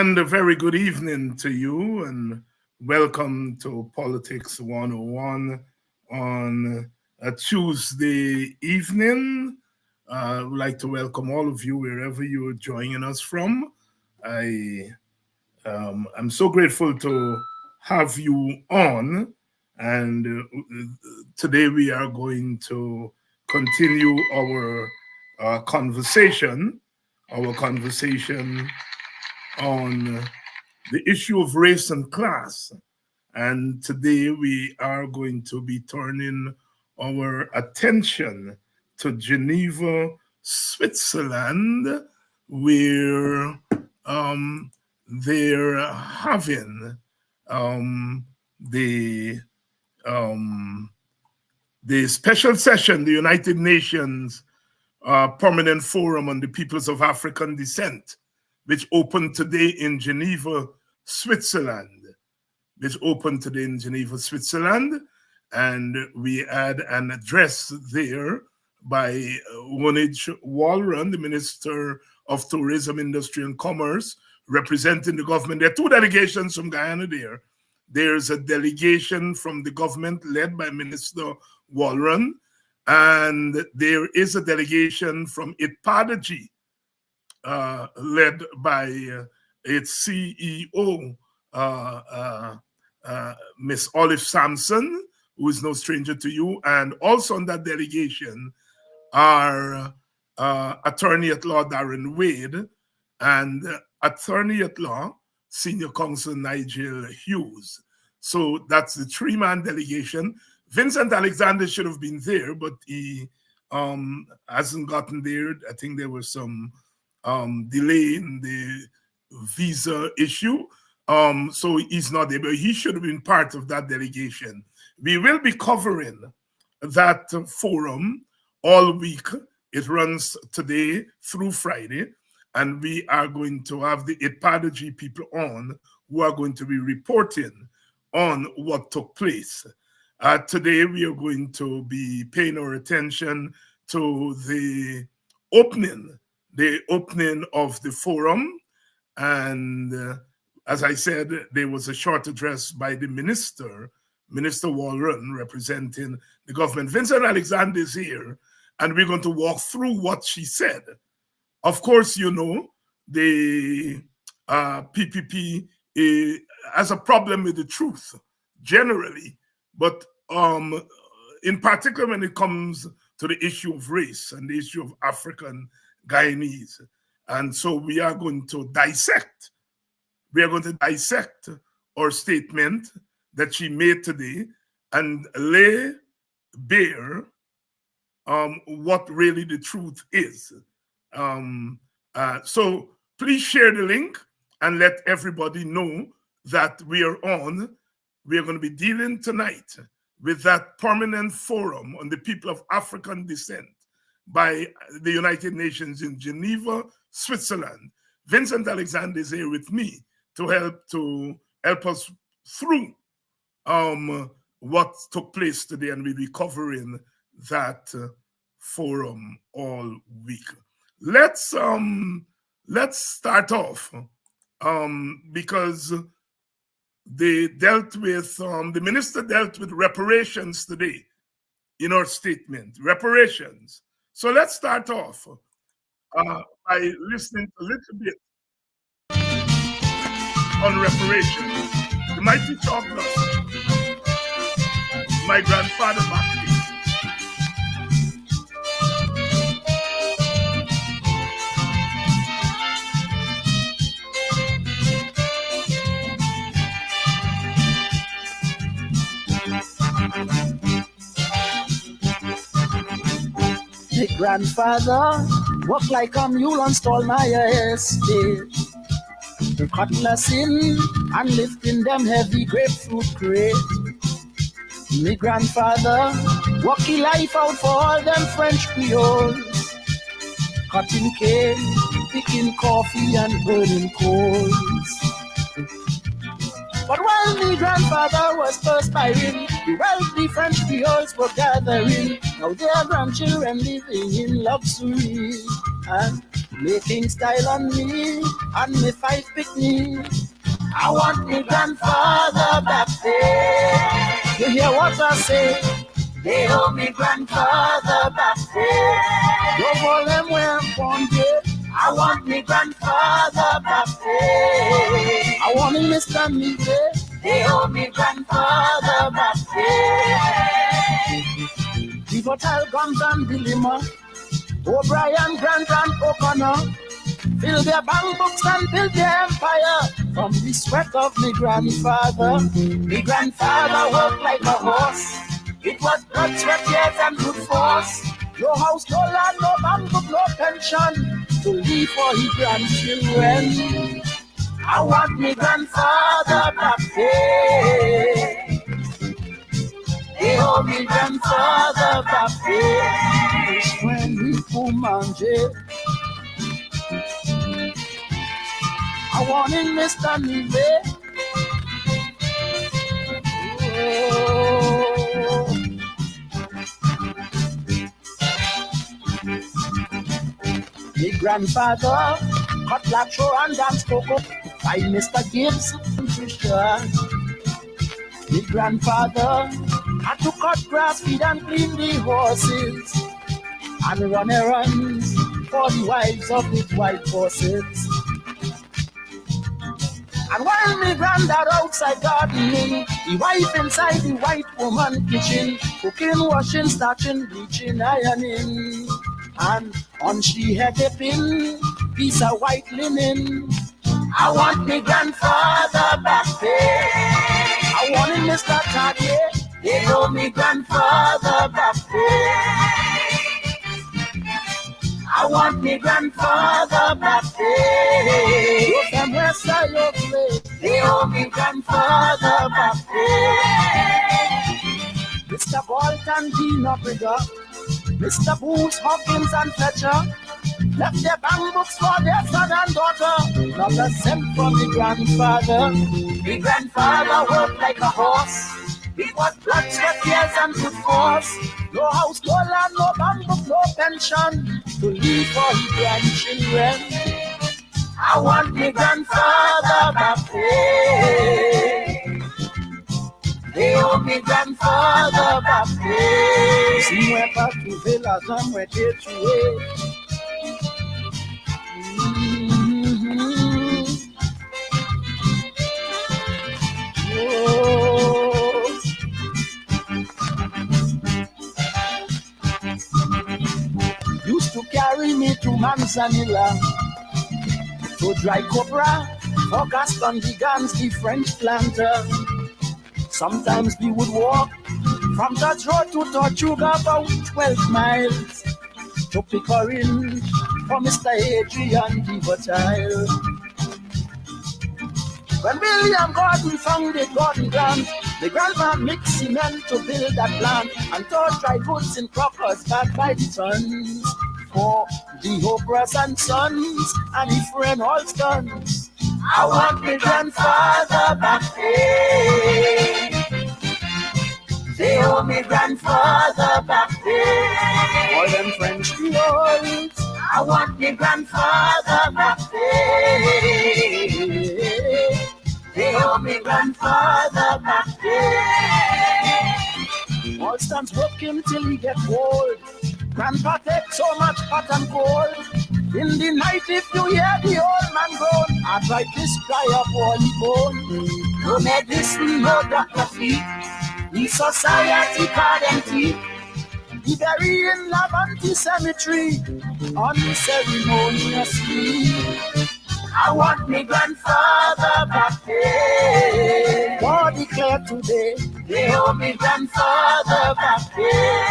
And a very good evening to you, and welcome to Politics 101 on a Tuesday evening. I would like to welcome all of you wherever you're joining us from. I'm so grateful to have you on, and today we are going to continue our conversation, our conversation on the issue of race and class. And today we are going to be turning our attention to Geneva, Switzerland, where they're having um, the um, the special session, the United Nations Permanent Forum on the Peoples of African Descent, which opened today in Geneva, Switzerland. And we had an address there by Wonage Walron, the Minister of Tourism, Industry and Commerce, representing the government. There are two delegations from Guyana there. There's a delegation from the government led by Minister Walron, and there is a delegation from IPADG, led by its CEO, Miss Olive Sampson, who is no stranger to you. And also on that delegation are Attorney at Law Darren Wade and Attorney at Law Senior Counsel Nigel Hughes. So that's the three-man delegation. Vincent Alexander should have been there, but he hasn't gotten there. I think there was some delay in the visa issue. So he's not there, but he should have been part of that delegation. We will be covering that forum all week. It runs today through Friday, and we are going to have the IPADG people on who are going to be reporting on what took place. Today, we are going to be paying our attention to the opening of the forum. And as I said, there was a short address by the Minister Walron, representing the government. Vincent Alexander is here, and we're going to walk through what she said. Of course, you know, the PPP has a problem with the truth, generally, but in particular when it comes to the issue of race and the issue of African Guyanese. And so we are going to dissect our statement that she made today and lay bare what really the truth is. So please share the link and let everybody know that we are on. We are going to be dealing tonight with that permanent forum on the people of African descent by the United Nations in Geneva, Switzerland. Vincent Alexander is here with me to help us through what took place today, and we'll be covering that forum all week. Let's start off because they dealt with the minister dealt with reparations today in our statement. Reparations. So let's start off by listening a little bit on reparations. The mighty talkers, my grandfather back here. My grandfather walked like a mule on Stallmeyer estate, cutlass in and lifting them heavy grapefruit crate. My grandfather walk his life out for all them French Creoles, cutting cane, picking coffee and burning coals. But while my grandfather was perspiring, the wealthy French Creoles were gathering. Now their grandchildren living in luxury. And making style on me and me 5 picnic. I want me grandfather back there. You hear what I say? They hold me grandfather back there. Don't call them where I'm born there. I want me grandfather back there. I want him to stand me there. They hold me grandfather back there. The Votal Guns and Dilemma, O'Brien, Grant and O'Connor, fill their bank books and build their empire from the sweat of me grandfather. Me grandfather worked like a horse. It was blood, sweat, tears, and good force. No house, no land, no bank book, no pension to leave for his grandchildren. I want me grandfather back there. They hold me grandfather back there. It's when we kumanje. I want him Mr. Nive. Oh. Me grandfather cut lateral and dance cocoa by Mr. Gibbs and Trisha. Me grandfather had to cut grass, feed and clean the horses and run errands for the wives of his white bosses. And while me granddad outside gardening, the wife inside the white woman kitchen, cooking, washing, starching, bleaching, ironing, and on she had a pin, piece of white linen. I want me grandfather back there. I want him Mr. Taddy. They know me grandfather back there. I want me grandfather back there. You from west side of play. They owe me grandfather back there. Mr. Bolton, Gina Brigger, Mr. Booth, Hawkins and Fletcher left their bank books for their son and daughter. Not a cent from the grandfather. The grandfather worked like a horse. It was blood, sweat, tears, and good force. No house, no land, no bank book, no pension to leave for his grandchildren. I want me grandfather back there. They owe me grandfather back there. Si moi pas trouvé l'argent, moi t'ai tué. Used to carry me to Manzanilla, to dry copra, for Gaston the Gans, the French planter. Sometimes we would walk from Dutch Road to Tortuga about 12 miles to Pickering for Mr. Adrian the Votal. When William Gordon founded Gordon Grant, the grandma mixed cement to build that plant and tore dry goods in crockers back by the tons for the Oprahs and Sons and his friend Alstons. I want my grandfather back there. They owe me grandfather back there. All them French Creoles. I want my grandfather back there. They owe me grandfather back there. Alston's working till he get old. Grandpa takes so much hot and cold. In the night, if you hear the old man groan, I try to dry up all the bone. No medicine, no doctor fee. The society card empty. The bury in Lavante Cemetery unceremoniously. I want me grandfather back there. War declare today, they owe me grandfather back there.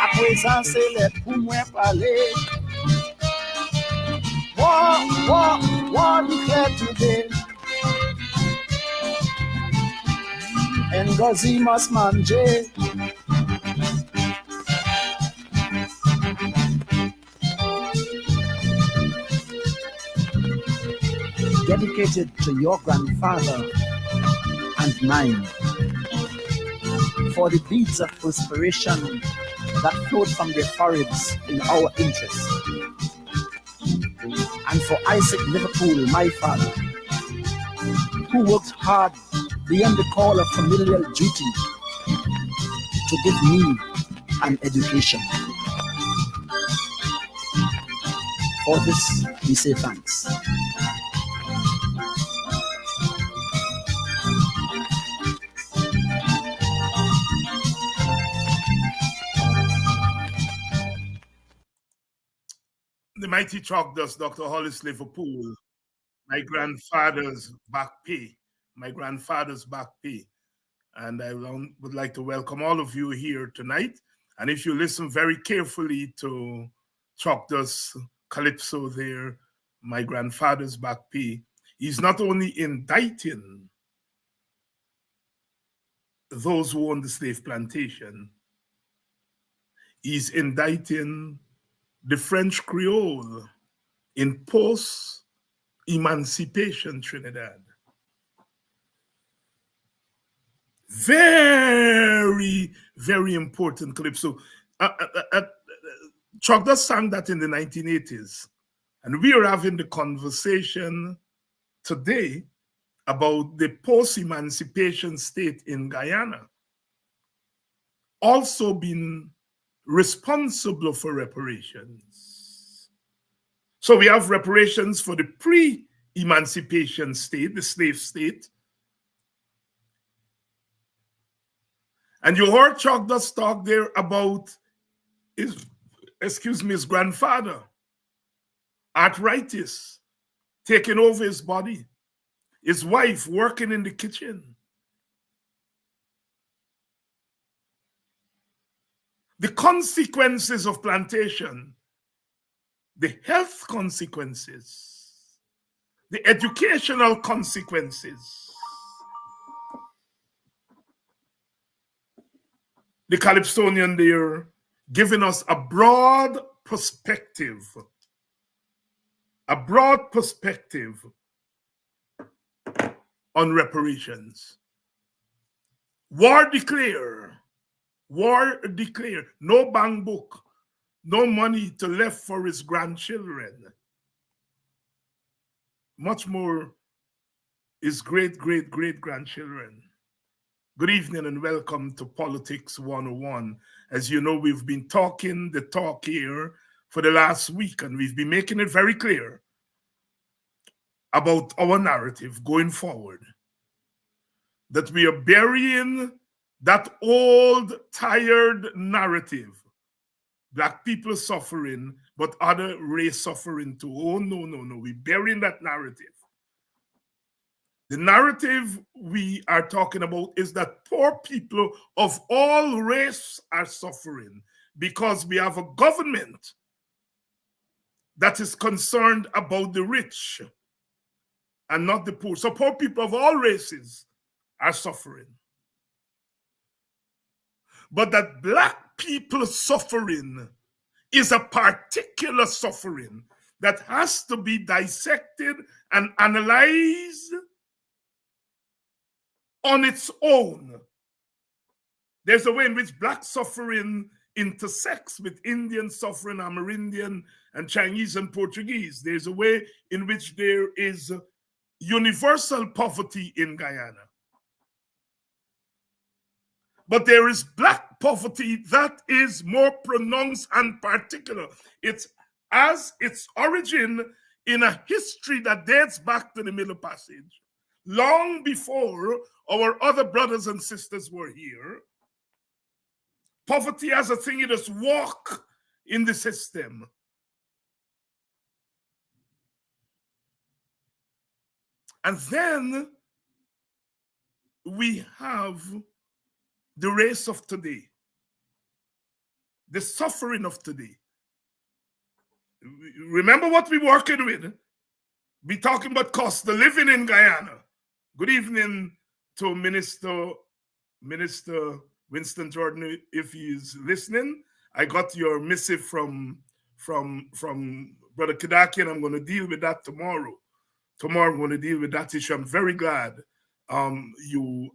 À présent, c'est les pour moi parler. War declare today. Ngozi must manger. Dedicated to your grandfather and mine, for the deeds of inspiration that flowed from their foreheads in our interest. and for Isaac Liverpool, my father, who worked hard beyond the call of familial duty to give me an education. For this, we say thanks. The mighty chalk dust, Dr. Hollis Liverpool, my grandfather's back pay, my grandfather's back pay. And I would like to welcome all of you here tonight. And if you listen very carefully to chalk dust calypso there, my grandfather's back pay, he's not only indicting those who own the slave plantation, he's indicting the French Creole in post-emancipation Trinidad. Very, very important clip. So Chalk dust sang that in the 1980s. And we are having the conversation today about the post-emancipation state in Guyana also being responsible for reparations. So we have reparations for the pre-emancipation state, the slave state. And you heard Chalk dust talk there about his grandfather, arthritis, taking over his body, his wife working in the kitchen. The consequences of plantation, the health consequences, the educational consequences. The Calypsonian there giving us a broad perspective on reparations. War declare, no bank book, no money to left for his grandchildren. Much more his great-great-great-grandchildren. Good evening and welcome to Politics 101. As you know, we've been talking the talk here for the last week, and we've been making it very clear about our narrative going forward. That we are burying that old, tired narrative. Black people suffering, but other race suffering too. Oh, no. We're burying that narrative. The narrative we are talking about is that poor people of all race are suffering because we have a government that is concerned about the rich and not the poor. So poor people of all races are suffering. But that Black people suffering is a particular suffering that has to be dissected and analyzed on its own. There's a way in which Black suffering intersects with Indian suffering, Amerindian, and Chinese and Portuguese. There's a way in which there is universal poverty in Guyana. But there is Black poverty that is more pronounced and particular. It has its origin in a history that dates back to the Middle Passage. Long before our other brothers and sisters were here, poverty as a thing, it just walk in the system. And then we have the race of today, the suffering of today. Remember what we're working with? We're talking about cost of living in Guyana. Good evening to Minister Winston Jordan, if he's listening. I got your missive from Brother Kidaki, and I'm going to deal with that tomorrow. Tomorrow I'm going to deal with that issue. I'm very glad you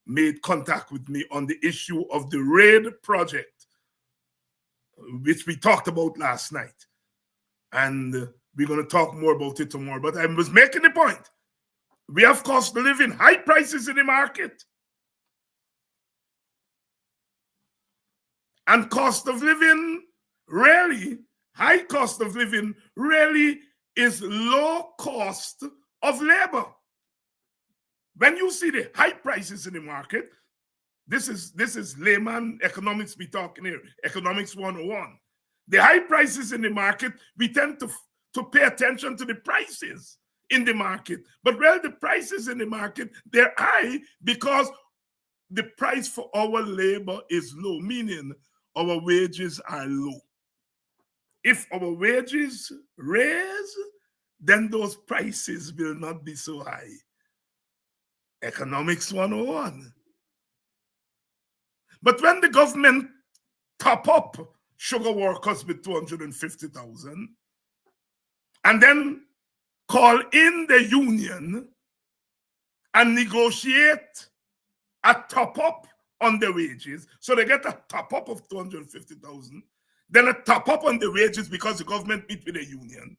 made contact with me on the issue of the RAID project, which we talked about last night. And We're going to talk more about it tomorrow. But I was making the point. We have cost of living, high prices in the market. And cost of living really, high cost of living really is low cost of labor. When you see the high prices in the market, this is layman economics we talking here, economics 101. The high prices in the market, we tend to pay attention to the prices in the market. But well, the prices in the market, they're high because the price for our labor is low, meaning our wages are low. If our wages raise, then those prices will not be so high. Economics 101. But when the government top up sugar workers with 250,000 and then call in the union and negotiate a top up on the wages, so they get a top up of 250,000, then a top up on the wages because the government meet with the union.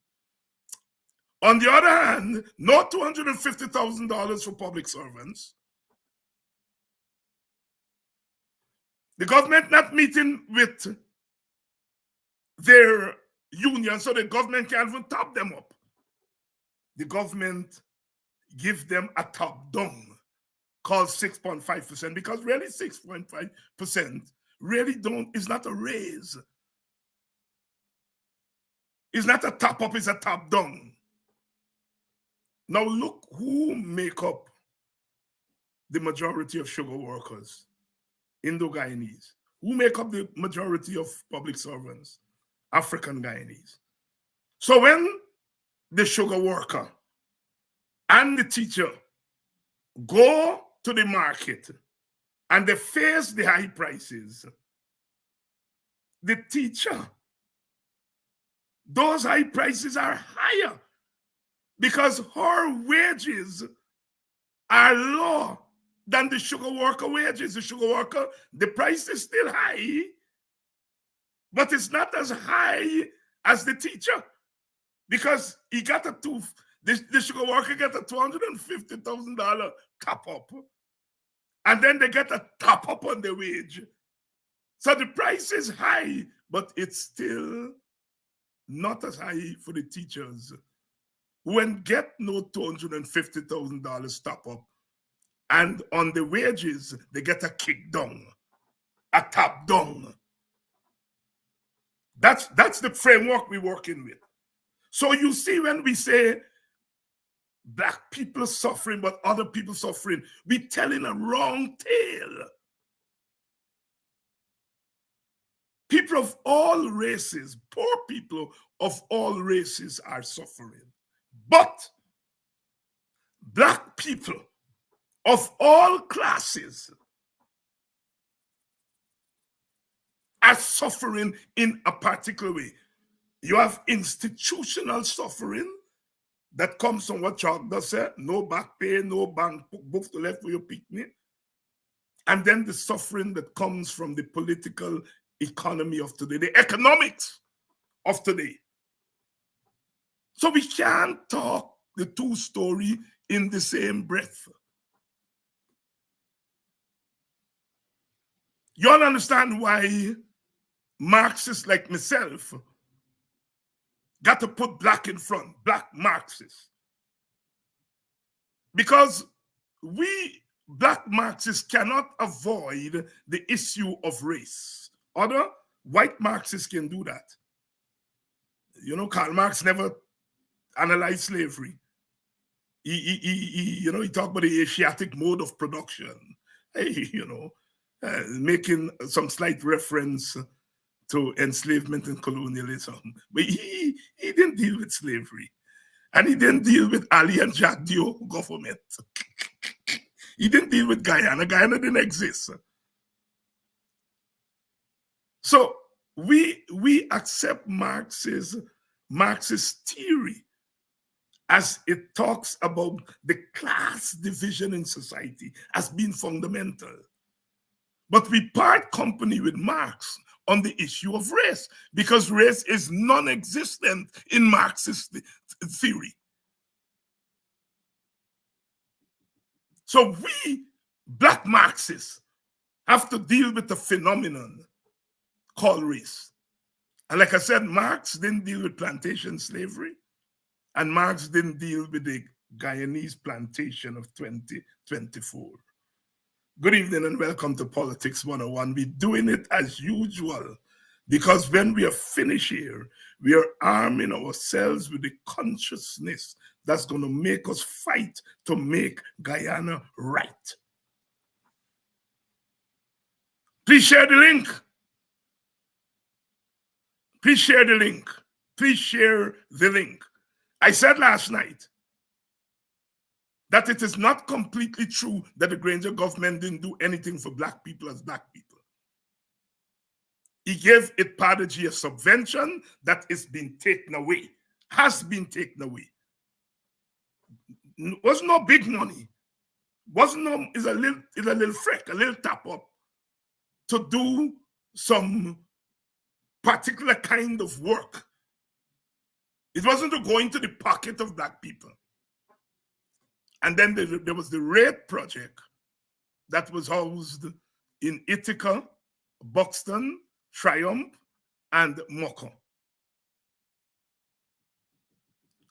On the other hand, no $250,000 for public servants. The government not meeting with their union, so the government can't even top them up. The government give them a top down called 6.5%, because really 6.5% really is not a raise. It's not a top up, it's a top down. Now look who make up the majority of sugar workers, Indo-Guyanese. Who make up the majority of public servants? African Guyanese. So when the sugar worker and the teacher go to the market and they face the high prices, the teacher, those high prices are higher because her wages are lower than the sugar worker wages. The sugar worker, the price is still high, but it's not as high as the teacher because he got the sugar worker got a $250,000 top up, and then they get a top up on the wage. So the price is high, but it's still not as high for the teachers who get no $250,000 top up. And on the wages, they get a kick down, a top down. That's the framework we're working with. So you see, when we say black people suffering, but other people suffering, we're telling a wrong tale. People of all races, poor people of all races are suffering. But black people of all classes are suffering in a particular way. You have institutional suffering that comes from what Chuck does say, no back pay, no bank book to left for your picnic. And then the suffering that comes from the political economy of today, the economics of today. So we can't talk the two stories in the same breath. You all understand why Marxists like myself got to put black in front, black Marxists. Because we black Marxists cannot avoid the issue of race. Other white Marxists can do that. You know, Karl Marx never analyzed slavery. He talked about the Asiatic mode of production. Hey, making some slight reference to enslavement and colonialism. But he didn't deal with slavery. And he didn't deal with Ali and Jack Dio government. He didn't deal with Guyana. Guyana didn't exist. So we accept Marx's theory as it talks about the class division in society as being fundamental. But we part company with Marx on the issue of race, because race is non-existent in Marxist theory. So we, Black Marxists, have to deal with the phenomenon called race. And like I said, Marx didn't deal with plantation slavery, and Marx didn't deal with the Guyanese plantation of 2024. Good evening and welcome to Politics 101. We're doing it as usual because when we are finished here, we are arming ourselves with the consciousness that's going to make us fight to make Guyana right. Please share the link. Please share the link. Please share the link. I said last night that it is not completely true that the Granger government didn't do anything for Black people as Black people. He gave IPADG a subvention that is being taken away, has been taken away. Was no big money. It's a little freck, a little tap up to do some particular kind of work. It wasn't to go into the pocket of Black people. And then there was the RAID project that was housed in Ithaca, Buxton, Triumph, and Moko.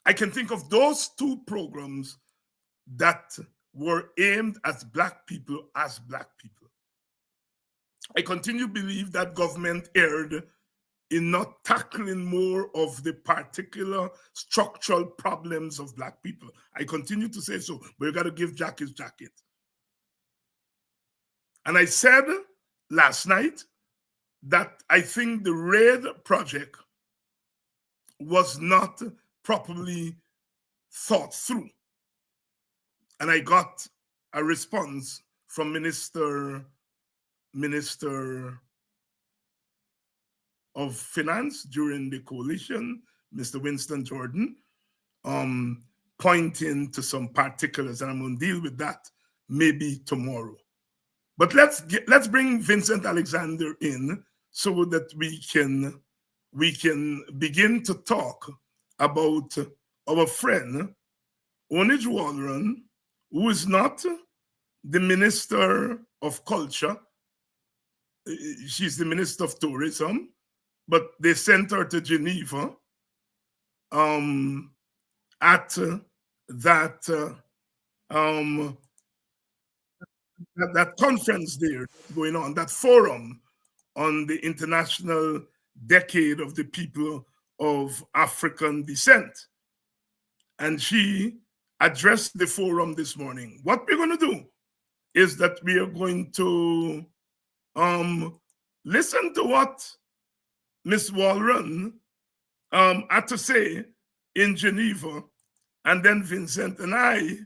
I can think of those two programs that were aimed at Black people as Black people. I continue to believe that government erred in not tackling more of the particular structural problems of Black people. I continue to say so, but you got to give Jack his jacket. And I said last night that I think the RAID project was not properly thought through. And I got a response from Minister of Finance during the coalition, Mr. Winston Jordan, pointing to some particulars, and I'm going to deal with that maybe tomorrow. But let's bring Vincent Alexander in so that we can begin to talk about our friend Onij Walron, who is not the Minister of Culture. She's the Minister of Tourism, but they sent her to Geneva at that conference there going on, that forum on the International Decade of the People of African Descent. And she addressed the forum this morning. What we're going to do is that we are going to listen to what Ms. Walron had to say in Geneva, and then Vincent and I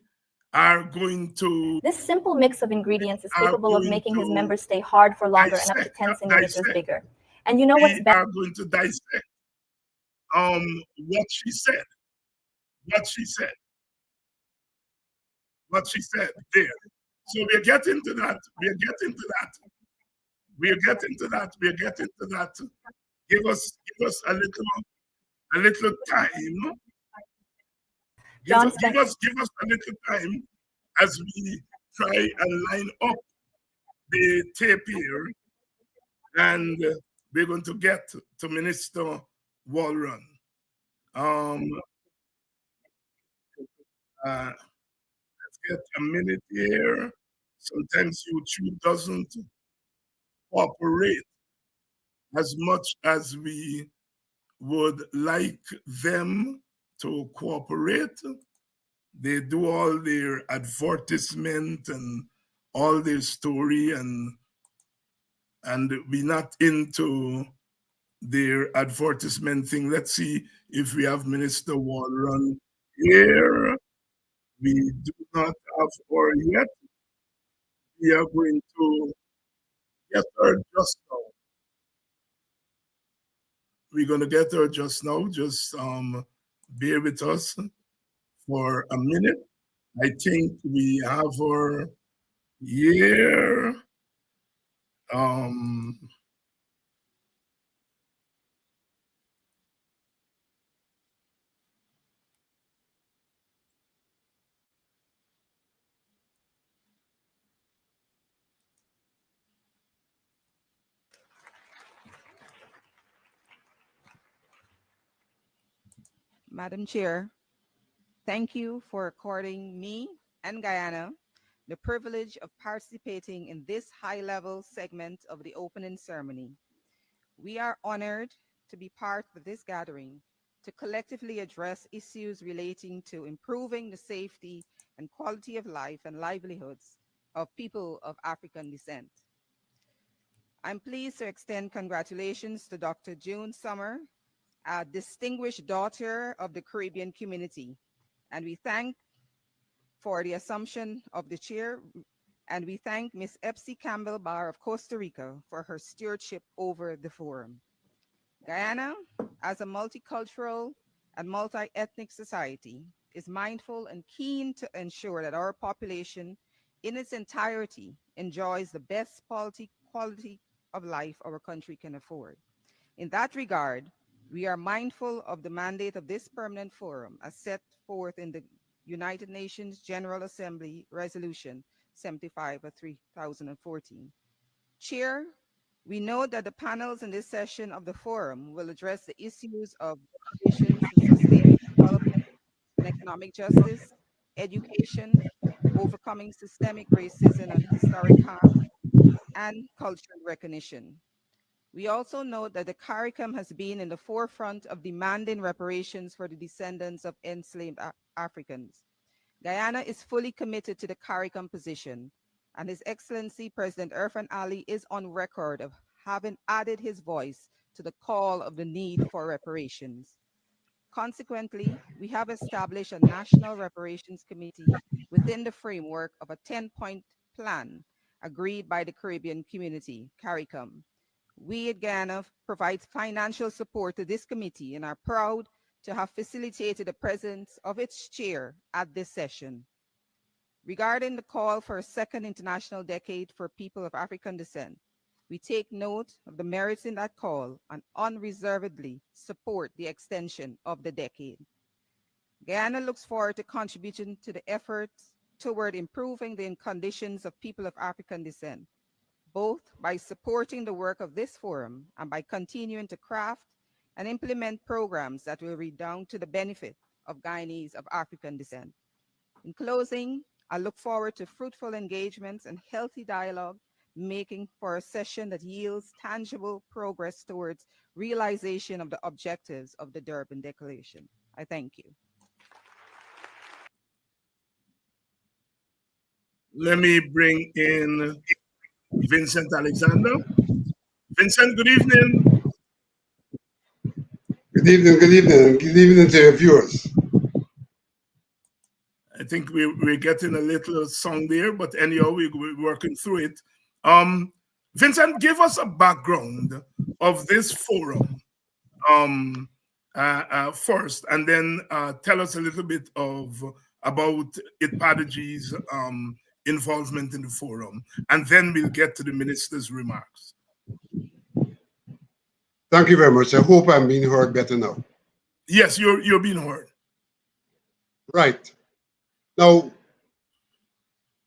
are going to... This simple mix of ingredients is capable of making his members stay hard for longer and up to 10 centimeters bigger. And you know what's better? We are going to dissect what she said there. So we're getting to that. Give us a little time. Give us a little time as we try and line up the tape here, and we're going to get to Minister Walron. Let's get a minute here. Sometimes YouTube doesn't cooperate as much as we would like them to cooperate. They do all their advertisement and all their story, and we're not into their advertisement thing. Let's see if we have Minister Walron here. We do not have her yet. We are going to get her just now. We're going to get her just now. Just bear with us for a minute. I think we have her here. Madam Chair, thank you for according me and Guyana the privilege of participating in this high-level segment of the opening ceremony. We are honored to be part of this gathering to collectively address issues relating to improving the safety and quality of life and livelihoods of people of African descent. I'm pleased to extend congratulations to Dr. June Summer, a distinguished daughter of the Caribbean community, and we thank for the assumption of the chair, and we thank Ms. Epsy Campbell Barr of Costa Rica for her stewardship over the forum. Guyana, as a multicultural and multi-ethnic society, is mindful and keen to ensure that our population in its entirety enjoys the best quality of life our country can afford. In that regard, we are mindful of the mandate of this permanent forum as set forth in the United Nations General Assembly Resolution 75 of 2014. Chair, we know that the panels in this session of the forum will address the issues of conditions for sustainable development and economic justice, education, overcoming systemic racism and historic harm, and cultural recognition. We also note that the CARICOM has been in the forefront of demanding reparations for the descendants of enslaved Africans. Guyana is fully committed to the CARICOM position, and His Excellency President Irfan Ali is on record of having added his voice to the call of the need for reparations. Consequently, we have established a National Reparations Committee within the framework of a 10-point plan agreed by the Caribbean Community, CARICOM. We at Guyana provide financial support to this committee and are proud to have facilitated the presence of its chair at this session. Regarding the call for a second international decade for people of African descent, we take note of the merits in that call and unreservedly support the extension of the decade. Guyana looks forward to contributing to the efforts toward improving the conditions of people of African descent, both by supporting the work of this forum and by continuing to craft and implement programs that will redound to the benefit of Guyanese of African descent. In closing, I look forward to fruitful engagements and healthy dialogue, making for a session that yields tangible progress towards realization of the objectives of the Durban Declaration. I thank you. Let me bring in Vincent Alexander. Vincent, good evening. Good evening, good evening, good evening to your viewers. I think we're getting a little song there, but anyhow, we're working through it. Vincent, give us a background of this forum first, and then tell us a little bit about ITPADG's involvement in the forum, and then we'll get to the minister's remarks. Thank you very much. I hope I'm being heard better now. Yes, you're being heard. Right. Now,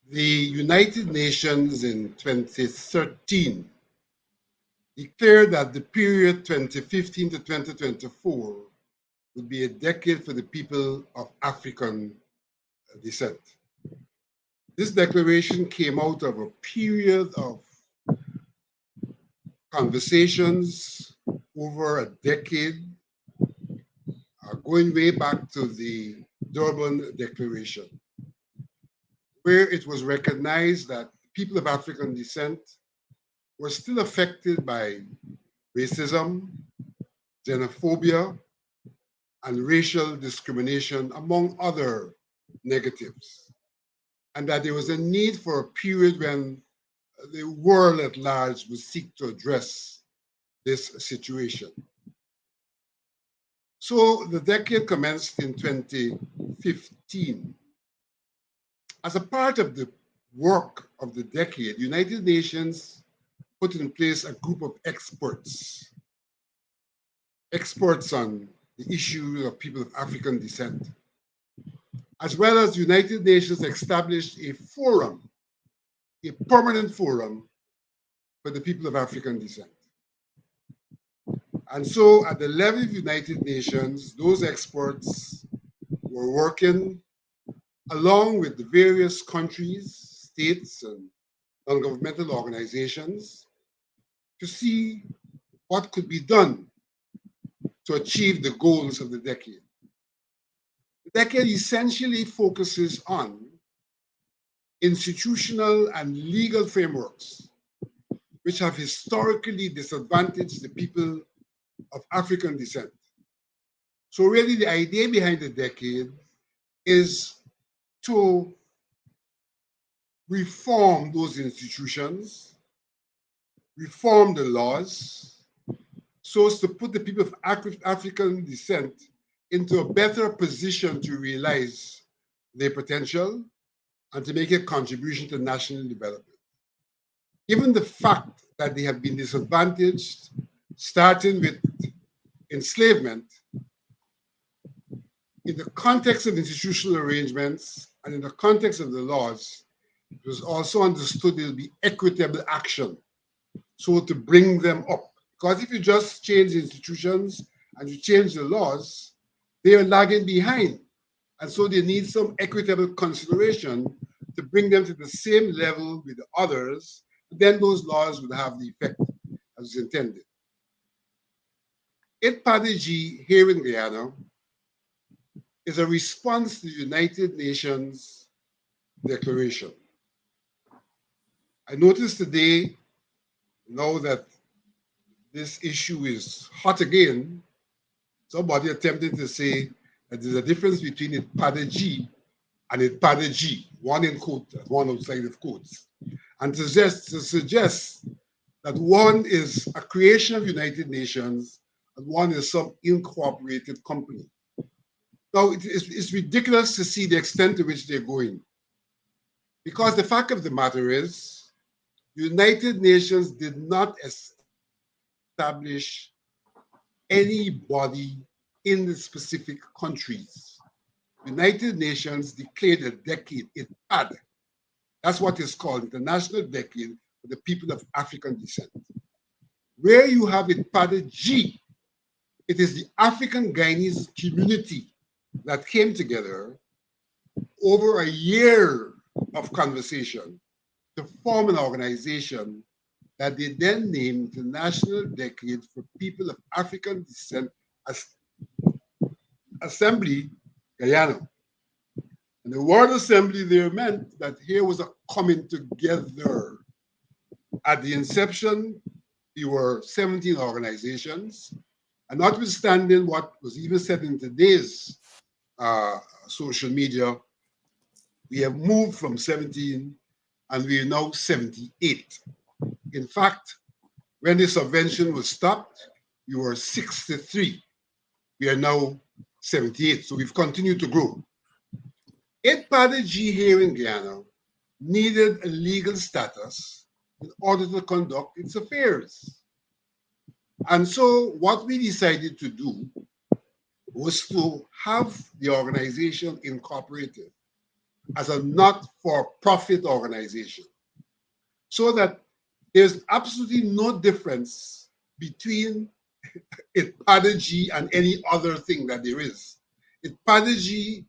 the United Nations in 2013 declared that the period 2015 to 2024 would be a decade for the people of African descent. This declaration came out of a period of conversations over a decade, going way back to the Durban Declaration, where it was recognized that people of African descent were still affected by racism, xenophobia, and racial discrimination, among other negatives, and that there was a need for a period when the world at large would seek to address this situation. So the decade commenced in 2015. As a part of the work of the decade, United Nations put in place a group of experts on the issue of people of African descent, as well as United Nations established a forum, a permanent forum for the people of African descent. And so at the level of United Nations, those experts were working along with the various countries, states, and non-governmental organizations to see what could be done to achieve the goals of the decade. The decade essentially focuses on institutional and legal frameworks which have historically disadvantaged the people of African descent. So really the idea behind the decade is to reform those institutions, reform the laws, so as to put the people of African descent into a better position to realize their potential and to make a contribution to national development. Given the fact that they have been disadvantaged, starting with enslavement, in the context of institutional arrangements and in the context of the laws, it was also understood there will be equitable action, so to bring them up. Because if you just change the institutions and you change the laws, they are lagging behind. And so they need some equitable consideration to bring them to the same level with the others. Then those laws would have the effect as intended. IPADG here in Guyana is a response to the United Nations Declaration. I noticed today, now that this issue is hot again, somebody attempted to say that there's a difference between IPADG and IPADG, one in quote, one outside of quotes, and to suggest that one is a creation of United Nations and one is some incorporated company. Now, it's ridiculous to see the extent to which they're going, because the fact of the matter is, the United Nations did not establish any body in the specific countries. United Nations declared a decade, IPAD. That's what it's called, International Decade for the People of African Descent. Where you have IPAD-G, it is the African Guyanese community that came together over a year of conversation to form an organization that they then named the National Decade for People of African Descent as Assembly Guyana. And the word assembly there meant that here was a coming together. At the inception, there were 17 organizations, and notwithstanding what was even said in today's social media, we have moved from 17 and we are now 78. In fact, when the subvention was stopped, we were 63. We are now 78, so we've continued to grow. IPADG here in Guyana needed a legal status in order to conduct its affairs. And so what we decided to do was to have the organization incorporated as a not-for-profit organization, so that there's absolutely no difference between IPADG and any other thing that there is. IPADG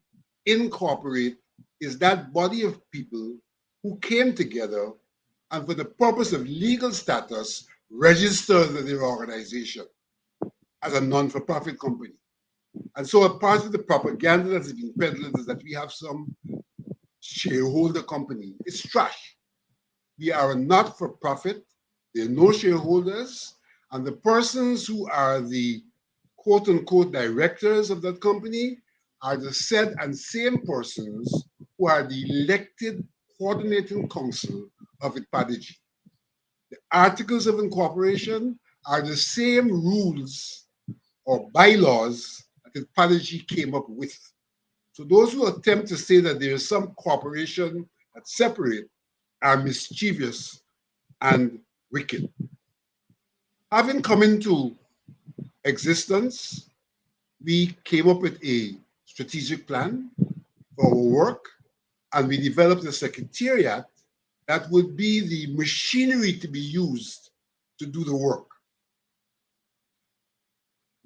Incorporate is that body of people who came together and for the purpose of legal status registered their organization as a non-for-profit company. And so a part of the propaganda that's been peddled is that we have some shareholder company. It's trash. We are a not-for-profit. There are no shareholders. And the persons who are the quote-unquote directors of that company are the said and same persons who are the elected coordinating council of IPADG. The articles of incorporation are the same rules or bylaws that IPADG came up with. So those who attempt to say that there is some corporation that's separate are mischievous and wicked. Having come into existence, we came up with a strategic plan for our work, and we developed a secretariat that would be the machinery to be used to do the work.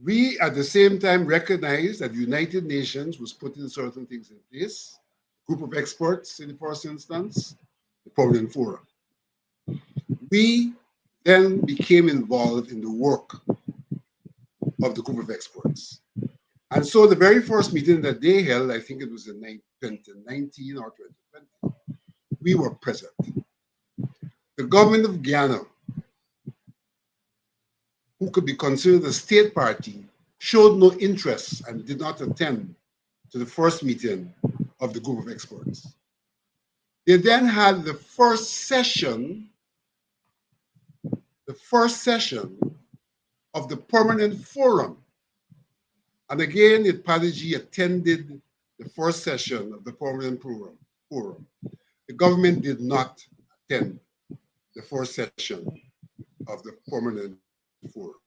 We, at the same time, recognize that the United Nations was putting certain things in place, group of experts in the first instance, the Permanent Forum. We then became involved in the work of the group of experts. And so the very first meeting that they held, I think it was in 2019 or 2020, we were present. The government of Guyana, who could be considered a state party, showed no interest and did not attend to the first meeting of the group of experts. They then had the first session of the Permanent Forum. And again, Ipadaji attended the first session of the Permanent Forum. The government did not attend the first session of the Permanent Forum.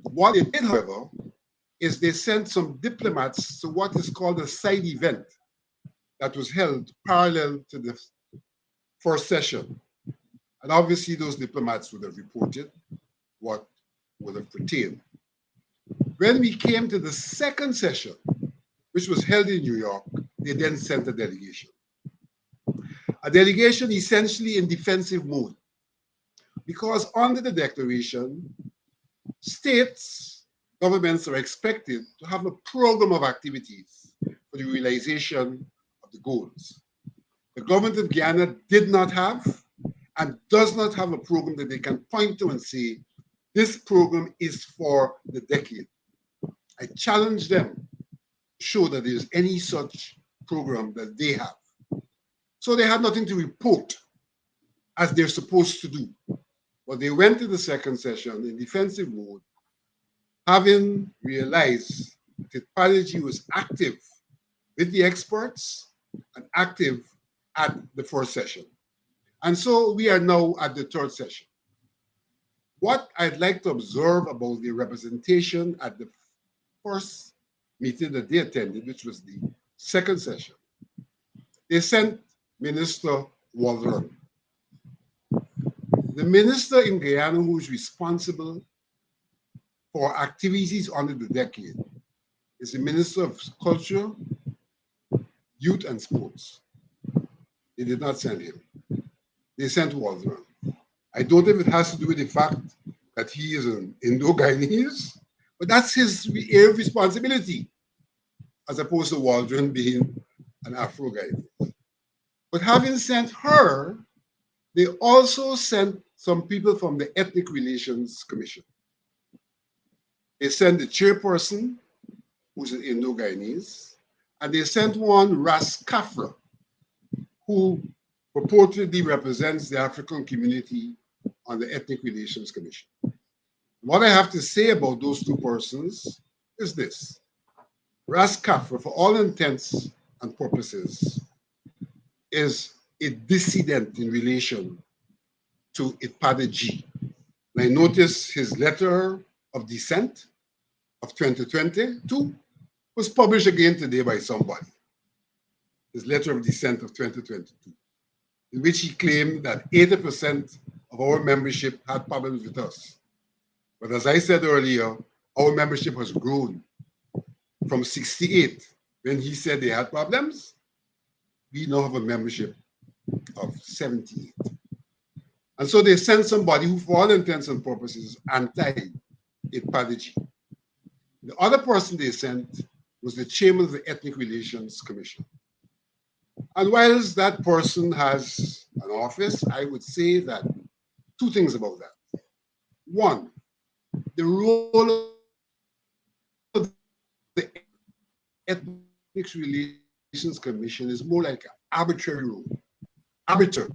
What they did, however, is they sent some diplomats to what is called a side event that was held parallel to the first session. And obviously those diplomats would have reported what would have pertained. When we came to the second session, which was held in New York, they then sent a delegation. A delegation essentially in defensive mode, because under the declaration, states, governments are expected to have a program of activities for the realization of the goals. The government of Guyana did not have and does not have a program that they can point to and say, this program is for the decade. I challenge them to show that there's any such program that they have. So they had nothing to report as they're supposed to do. But they went to the second session in defensive mode, having realized that Ipadaji was active with the experts and active at the first session. And so we are now at the third session. What I'd like to observe about the representation at the first meeting that they attended, which was the second session, they sent Minister Waldron. The minister in Guyana who is responsible for activities under the decade is the Minister of Culture, Youth and Sports. They did not send him. They sent Waldron. I don't know if it has to do with the fact that he is an Indo-Guyanese, but that's his area of responsibility, as opposed to Waldron being an Afro-Guyanese. But having sent her, they also sent some people from the Ethnic Relations Commission. They sent the chairperson, who's an Indo-Guyanese, and they sent one, Ras Kafra, who purportedly represents the African community on the Ethnic Relations Commission. What I have to say about those two persons is this. Ras Kafra, for all intents and purposes, is a dissident in relation to Ipadaji. And I notice his letter of dissent of 2022 was published again today by somebody. His letter of dissent of 2022, in which he claimed that 80% of our membership had problems with us. But as I said earlier, our membership has grown from 68, when he said they had problems. We now have a membership of 78. And so they sent somebody who, for all intents and purposes, is anti-Ipadaji. The other person they sent was the chairman of the Ethnic Relations Commission. And whilst that person has an office, I would say that two things about that. One, the role of the Ethnic Relations Commission is more like an arbitrary role, arbiter.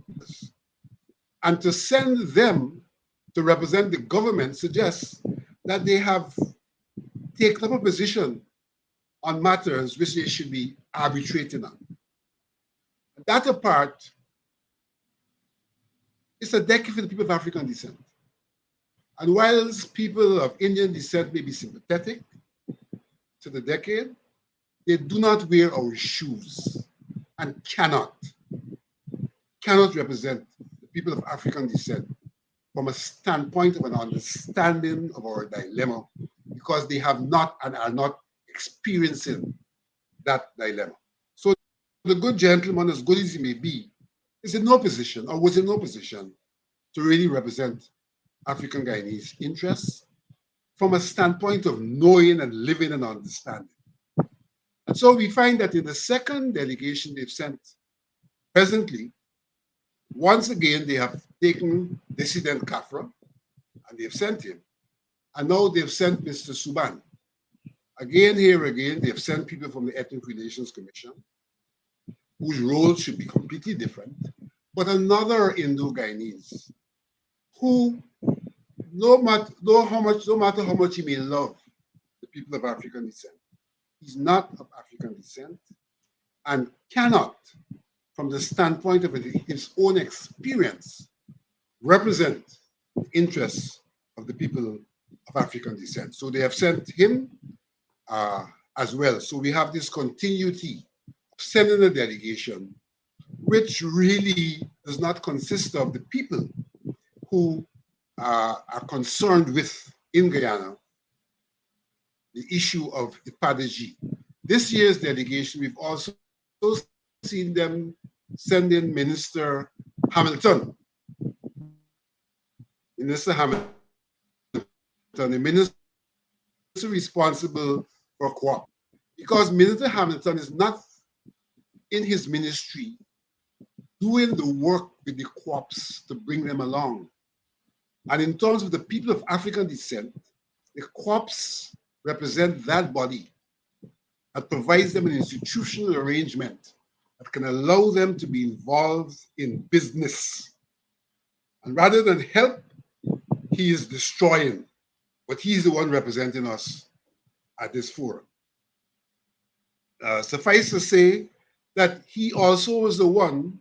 And to send them to represent the government suggests that they have taken up a position on matters which they should be arbitrating on. That apart, it's a decade for the people of African descent. And whilst people of Indian descent may be sympathetic to the decade, they do not wear our shoes and cannot represent the people of African descent from a standpoint of an understanding of our dilemma, because they have not and are not experiencing that dilemma. So the good gentleman, as good as he may be, is in no position or was in no position to really represent African Guyanese interests from a standpoint of knowing and living and understanding. And so we find that in the second delegation they've sent presently, once again, they have taken dissident Kafra and they've sent him. And now they've sent Mr. Suban. Again, they've sent people from the Ethnic Relations Commission, whose role should be completely different, but another Indo-Guyanese who, no matter how much he may love the people of African descent, he's not of African descent and cannot, from the standpoint of his own experience, represent the interests of the people of African descent. So they have sent him as well. So we have this continuity of sending a delegation, which really does not consist of the people who are concerned with, in Guyana, the issue of Ipadeji. This year's delegation, we've also seen them send in Minister Hamilton. Minister Hamilton, the minister responsible for co-op. Because Minister Hamilton is not in his ministry doing the work with the co-ops to bring them along. And in terms of the people of African descent, the co-ops represent that body that provides them an institutional arrangement that can allow them to be involved in business. And rather than help, he is destroying, but he's the one representing us at this forum. Suffice to say that he also was the one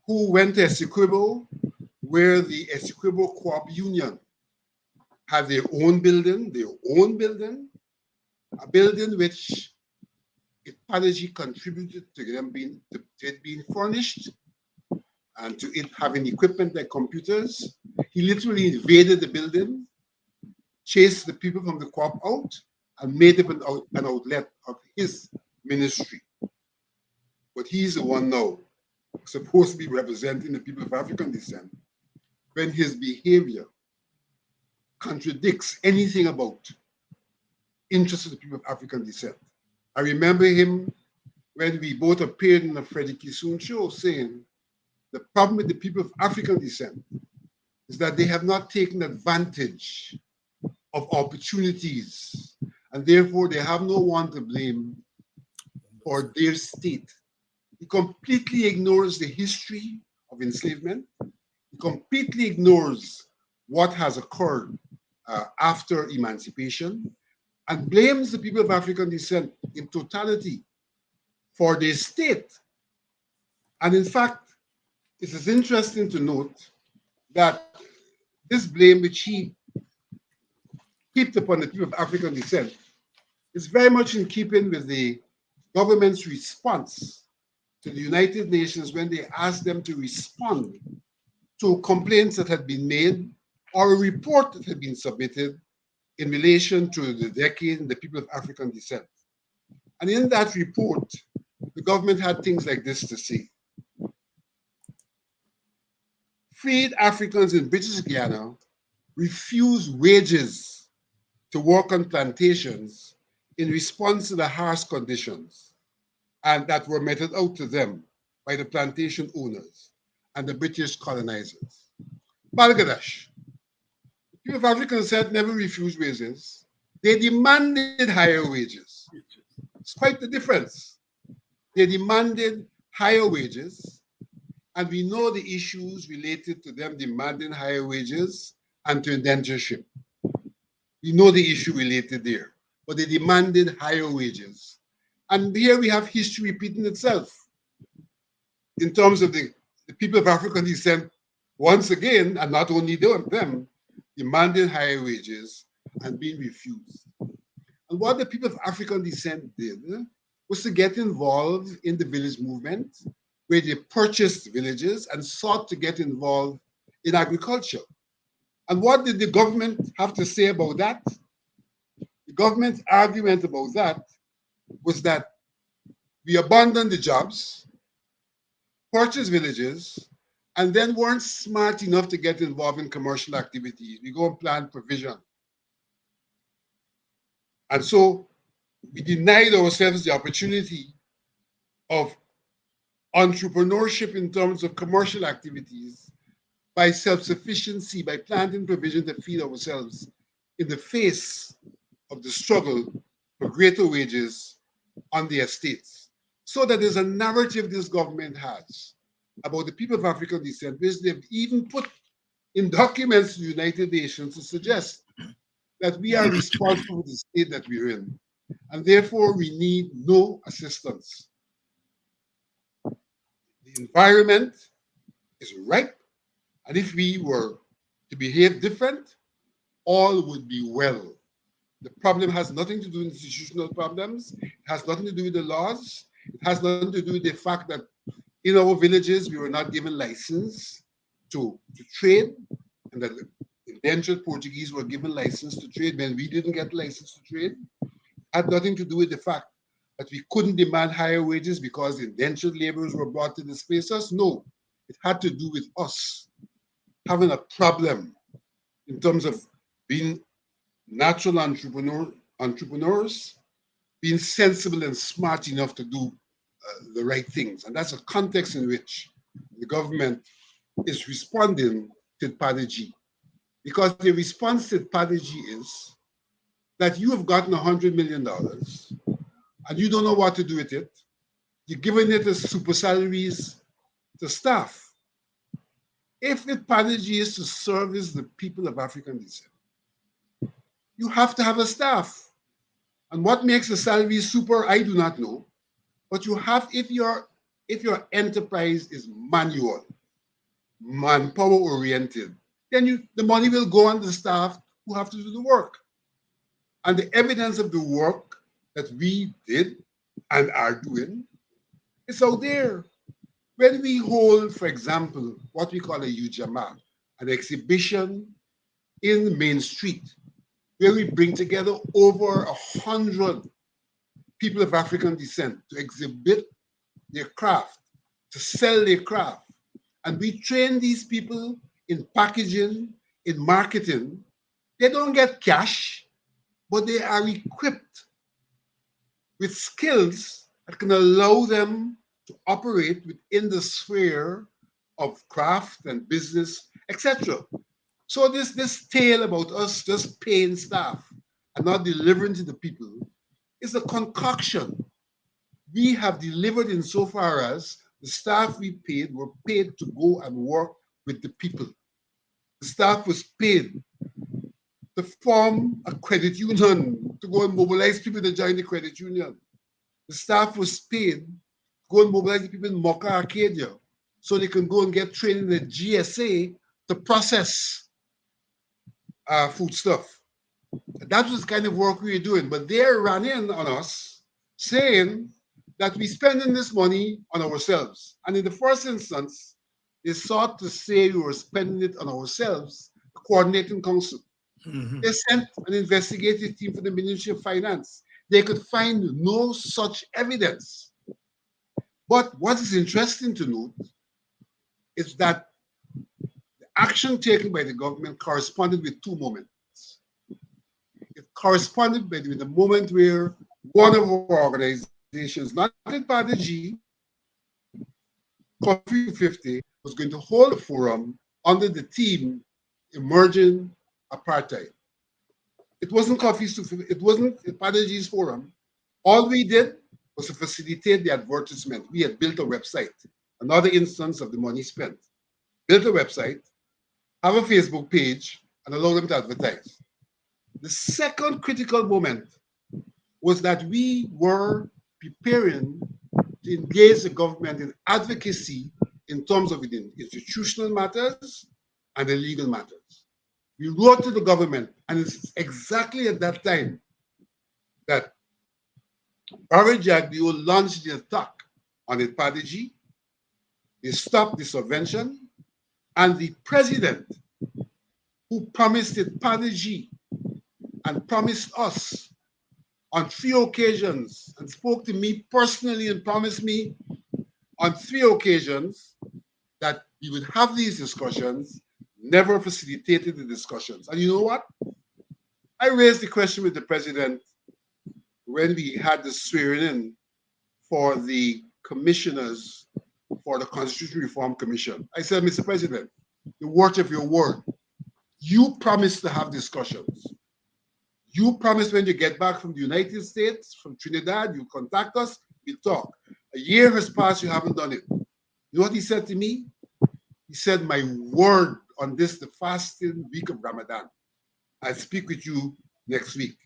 who went to Essequibo, where the Essequibo Co-op Union had their own building, a building which Ipadeji contributed to them being furnished and to it having equipment like computers. He literally invaded the building, chased the people from the co-op out, and made it an outlet of his ministry. But he's the one now supposed to be representing the people of African descent when his behavior contradicts anything about interests of the people of African descent. I remember him when we both appeared in the Freddie Kissoon show saying the problem with the people of African descent is that they have not taken advantage of opportunities, and therefore they have no one to blame for their state. He completely ignores the history of enslavement. He completely ignores what has occurred after emancipation and blames the people of African descent in totality for their state. And in fact, it is interesting to note that this blame which he heaped upon the people of African descent is very much in keeping with the government's response to the United Nations when they asked them to respond to complaints that had been made or a report that had been submitted in relation to the decade and the people of African descent. And in that report, the government had things like this to say. Freed Africans in British Guiana refused wages to work on plantations in response to the harsh conditions and that were meted out to them by the plantation owners and the British colonizers. Bangladesh. The people of African descent never refused wages. They demanded higher wages. It's quite the difference. They demanded higher wages, and we know the issues related to them demanding higher wages and to indentureship. We know the issue related there, but they demanded higher wages. And here we have history repeating itself in terms of the people of African descent, once again, and not only them, demanding higher wages and being refused. And what the people of African descent did was to get involved in the village movement, where they purchased villages and sought to get involved in agriculture. And what did the government have to say about that? The government's argument about that was that we abandoned the jobs, purchased villages, and then weren't smart enough to get involved in commercial activities. We go and plan provision. And so we denied ourselves the opportunity of entrepreneurship in terms of commercial activities by self-sufficiency, by planting provision to feed ourselves in the face of the struggle for greater wages on the estates. So that there's a narrative this government has about the people of African descent, which they've even put in documents to the United Nations to suggest that we are responsible for the state that we're in, and therefore we need no assistance. The environment is ripe, and if we were to behave different, all would be well. The problem has nothing to do with institutional problems. It has nothing to do with the laws. It has nothing to do with the fact that in our villages we were not given license to trade, and that the indentured Portuguese were given license to trade when we didn't get license to trade. It had nothing to do with the fact that we couldn't demand higher wages because indentured laborers were brought to displace us. No, it had to do with us having a problem in terms of being natural entrepreneurs, being sensible and smart enough to do the right things. And that's a context in which the government is responding to G. Because the response to G is that you have gotten $100 million and you don't know what to do with it. You're giving it as super salaries to staff. If the G is to service the people of African descent, you have to have a staff. And what makes a salary super, I do not know. But you have, if your enterprise is manual, manpower oriented, then the money will go on the staff who have to do the work. And the evidence of the work that we did and are doing is out there. When we hold, for example, what we call a Ujama, an exhibition in Main Street, where we bring together over 100 people of African descent to exhibit their craft, to sell their craft. And we train these people in packaging, in marketing. They don't get cash, but they are equipped with skills that can allow them to operate within the sphere of craft and business, etc. So this tale about us just paying staff and not delivering to the people is a concoction. We have delivered insofar as the staff we paid were paid to go and work with the people. The staff was paid to form a credit union, to go and mobilize people to join the credit union. The staff was paid to go and mobilize the people in Mocha Arcadia so they can go and get trained in the GSA to process food stuff. That was the kind of work we were doing. But they're running on us saying that we're spending this money on ourselves. And in the first instance, they sought to say we were spending it on ourselves, the coordinating council. Mm-hmm. They sent an investigative team for the Ministry of Finance. They could find no such evidence. But what is interesting to note is that the action taken by the government corresponded with two moments. It corresponded with the moment where one of our organizations, not in Party G, Coffee 50, was going to hold a forum under the theme Emerging Apartheid. It wasn't Coffee 50, it wasn't Party G's forum. All we did was to facilitate the advertisement. We had built a website, another instance of the money spent. Built a website, have a Facebook page, and allow them to advertise. The second critical moment was that we were preparing to engage the government in advocacy in terms of the institutional matters and the legal matters. We wrote to the government, and it's exactly at that time that Barry Jagdeo launched the attack on the Padiji. They stopped the subvention, and the president, who promised it Panaji and promised us on 3 occasions and spoke to me personally and promised me on 3 occasions that we would have these discussions, never facilitated the discussions. And you know what? I raised the question with the president when we had the swearing in for the commissioners for the Constitutional Reform Commission. I said, Mr. President, the word of your word, you promised to have discussions. You promised when you get back from the United States, from Trinidad, you contact us, we talk. A year has passed, you haven't done it. You know what he said to me? He said, my word on this, the fasting week of Ramadan, I'll speak with you next week.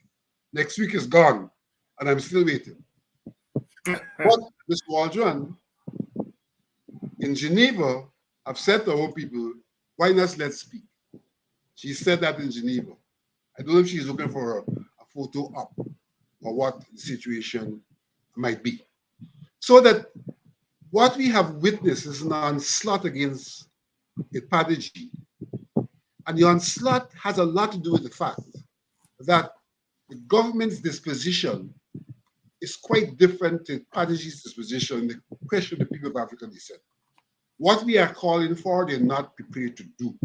Next week is gone, and I'm still waiting. But Ms. Waldron, in Geneva, I've said to our people, why not let's speak? She said that in Geneva. I don't know if she's looking for a photo up or what the situation might be. So that what we have witnessed is an onslaught against Ipadaji. And the onslaught has a lot to do with the fact that the government's disposition is quite different to Ipadaji's disposition in the question of the people of African descent. What we are calling for, they're not prepared to do.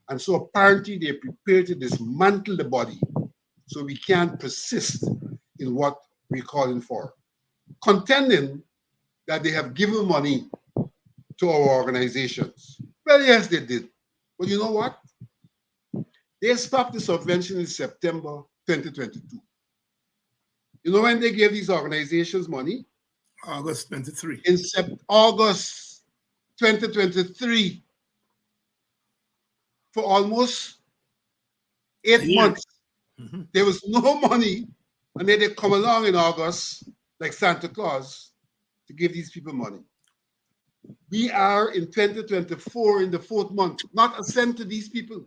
And so apparently they're prepared to dismantle the body so we can't persist in what we're calling for. Contending that they have given money to our organizations. Well, yes, they did. But you know what? They stopped the subvention in September 2022. You know when they gave these organizations money? August 23. In August 2023. For almost 8 months. Mm-hmm. There was no money, and then they come along in August, like Santa Claus, to give these people money. We are in 2024 in the 4th month, not a cent to these people.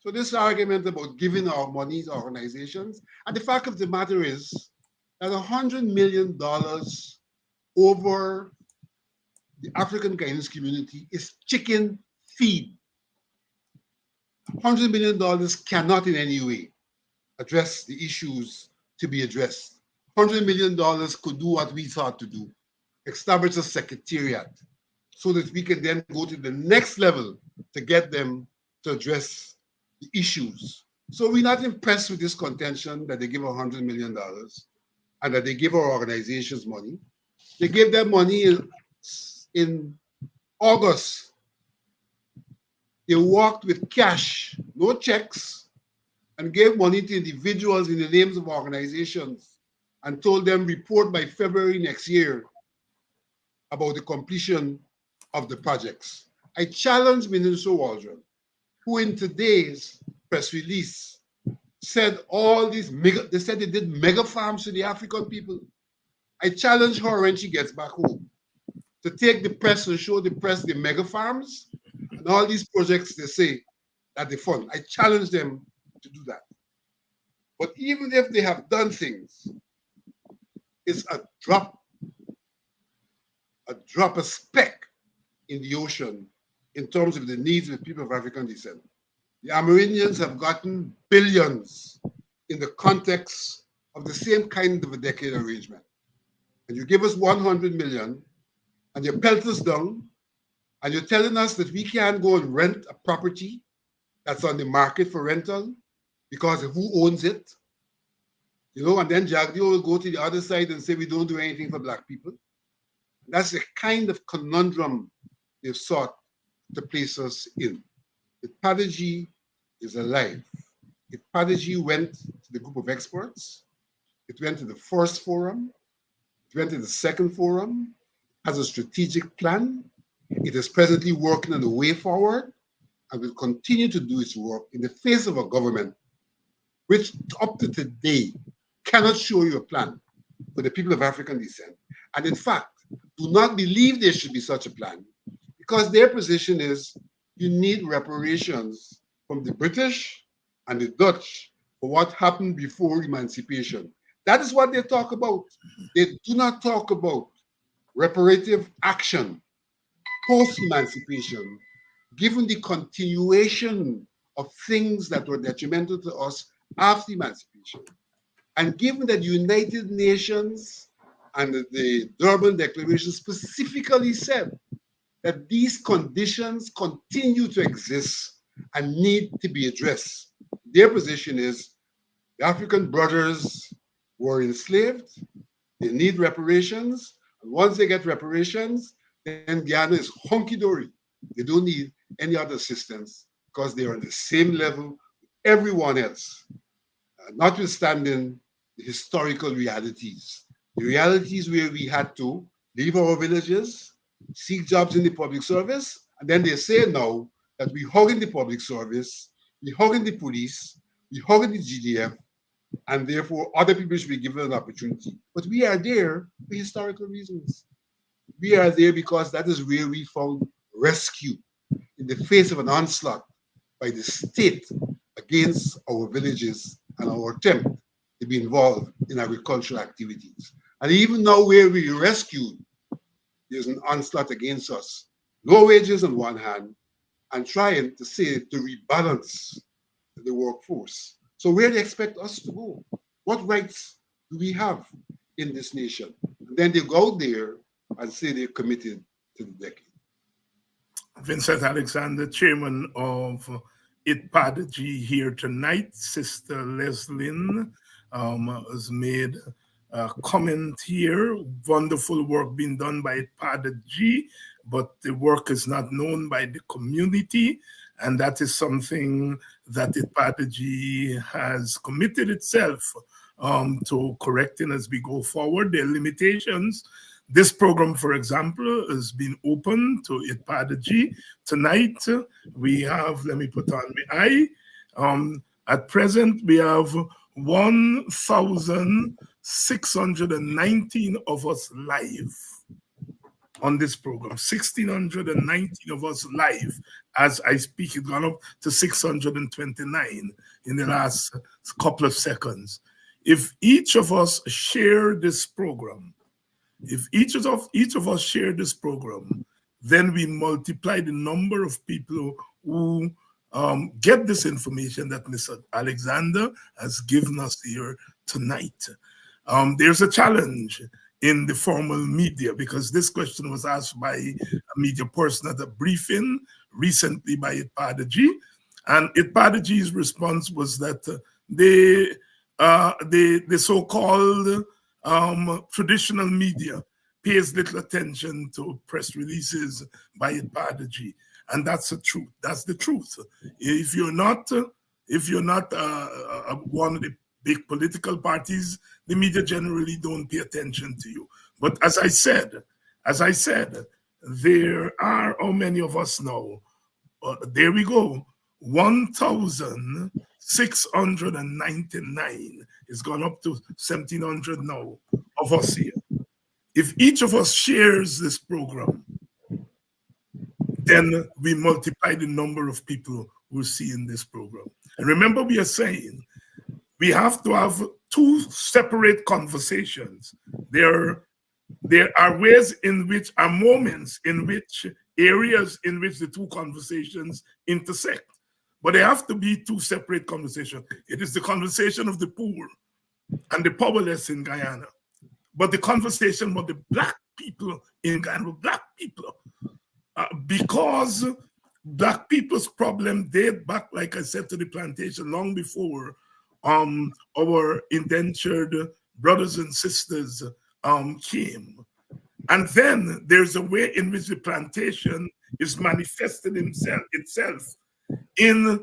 So this argument about giving our money to organizations, and the fact of the matter is that $100 million over the African Guyanese community is chicken feed. $100 million cannot in any way address the issues to be addressed. $100 million could do what we thought to do, establish a secretariat so that we can then go to the next level to get them to address the issues. So we're not impressed with this contention that they give $100 million and that they give our organizations money. They gave them money in August. They walked with cash, no checks, and gave money to individuals in the names of organizations and told them report by February next year about the completion of the projects. I challenge Minister Waldron, who in today's press release said all these they said they did mega farms to the African people. I challenge her when she gets back home to take the press and show the press the mega farms and all these projects they say that they fund. I challenge them to do that. But even if they have done things, it's a drop, a speck in the ocean in terms of the needs of the people of African descent. The Amerindians have gotten billions in the context of the same kind of a decade arrangement. And you give us 100 million and you pelt us down and you're telling us that we can't go and rent a property that's on the market for rental because of who owns it. You know, and then Jagdio will go to the other side and say we don't do anything for Black people. That's the kind of conundrum they've sought to place us in. Ipadaji is alive. Ipadaji went to the group of experts. It went to the first forum. It went to the second forum, has a strategic plan. It is presently working on the way forward and will continue to do its work in the face of a government which up to today cannot show you a plan for the people of African descent. And in fact, do not believe there should be such a plan because their position is you need reparations from the British and the Dutch for what happened before emancipation. That is what they talk about. They do not talk about reparative action post-emancipation, given the continuation of things that were detrimental to us after emancipation. And given that United Nations and the Durban Declaration specifically said that these conditions continue to exist and need to be addressed, their position is the African brothers were enslaved, they need reparations, and once they get reparations, then Guyana is hunky-dory. They don't need any other assistance because they are on the same level with everyone else, notwithstanding the historical realities. The realities where we had to leave our villages, seek jobs in the public service, and then they say now that we hug in the public service, we hug in the police, we hug in the GDF, and therefore other people should be given an opportunity. But we are there for historical reasons. We are there because that is where we found rescue in the face of an onslaught by the state against our villages and our attempt to be involved in agricultural activities. And even now where we rescued, there's an onslaught against us. Low wages on one hand, and trying to say to rebalance the workforce. So where do they expect us to go? What rights do we have in this nation? And then they go out there and say they're committed to the decade. Vincent Alexander, chairman of ITPADG here tonight. Sister Leslyn has made a comment here. Wonderful work being done by ITPADG, but the work is not known by the community. And that is something that ITPADG has committed itself to correcting as we go forward. There are limitations. This program, for example, has been open to ITPADG. Tonight, we have, let me put on my eye, at present, we have 1,619 of us live on this program. 1,619 of us live. As I speak, it's gone up to 629 in the last couple of seconds. If each of us share this program, if each of us share this program, then we multiply the number of people who get this information that Mr. Alexander has given us here tonight. There's a challenge in the formal media because this question was asked by a media person at a briefing recently by ITPADG, and ITPADG's response was that the so-called traditional media pays little attention to press releases by ITPADG, and that's the truth. That's the truth. If you're not one of the big political parties, the media generally don't pay attention to you. But as I said, there are how many of us now? There we go. 1,699. It's gone up to 1,700 now of us here. If each of us shares this program, then we multiply the number of people who see in this program. And remember, we are saying we have to have two separate conversations. There are ways in which, are moments in which, areas in which the two conversations intersect. But they have to be two separate conversations. It is the conversation of the poor and the powerless in Guyana. But the conversation about the Black people in Guyana, Black people, because Black people's problem date back, like I said, to the plantation long before our indentured brothers and sisters came. And then there's a way in which the plantation is manifested itself in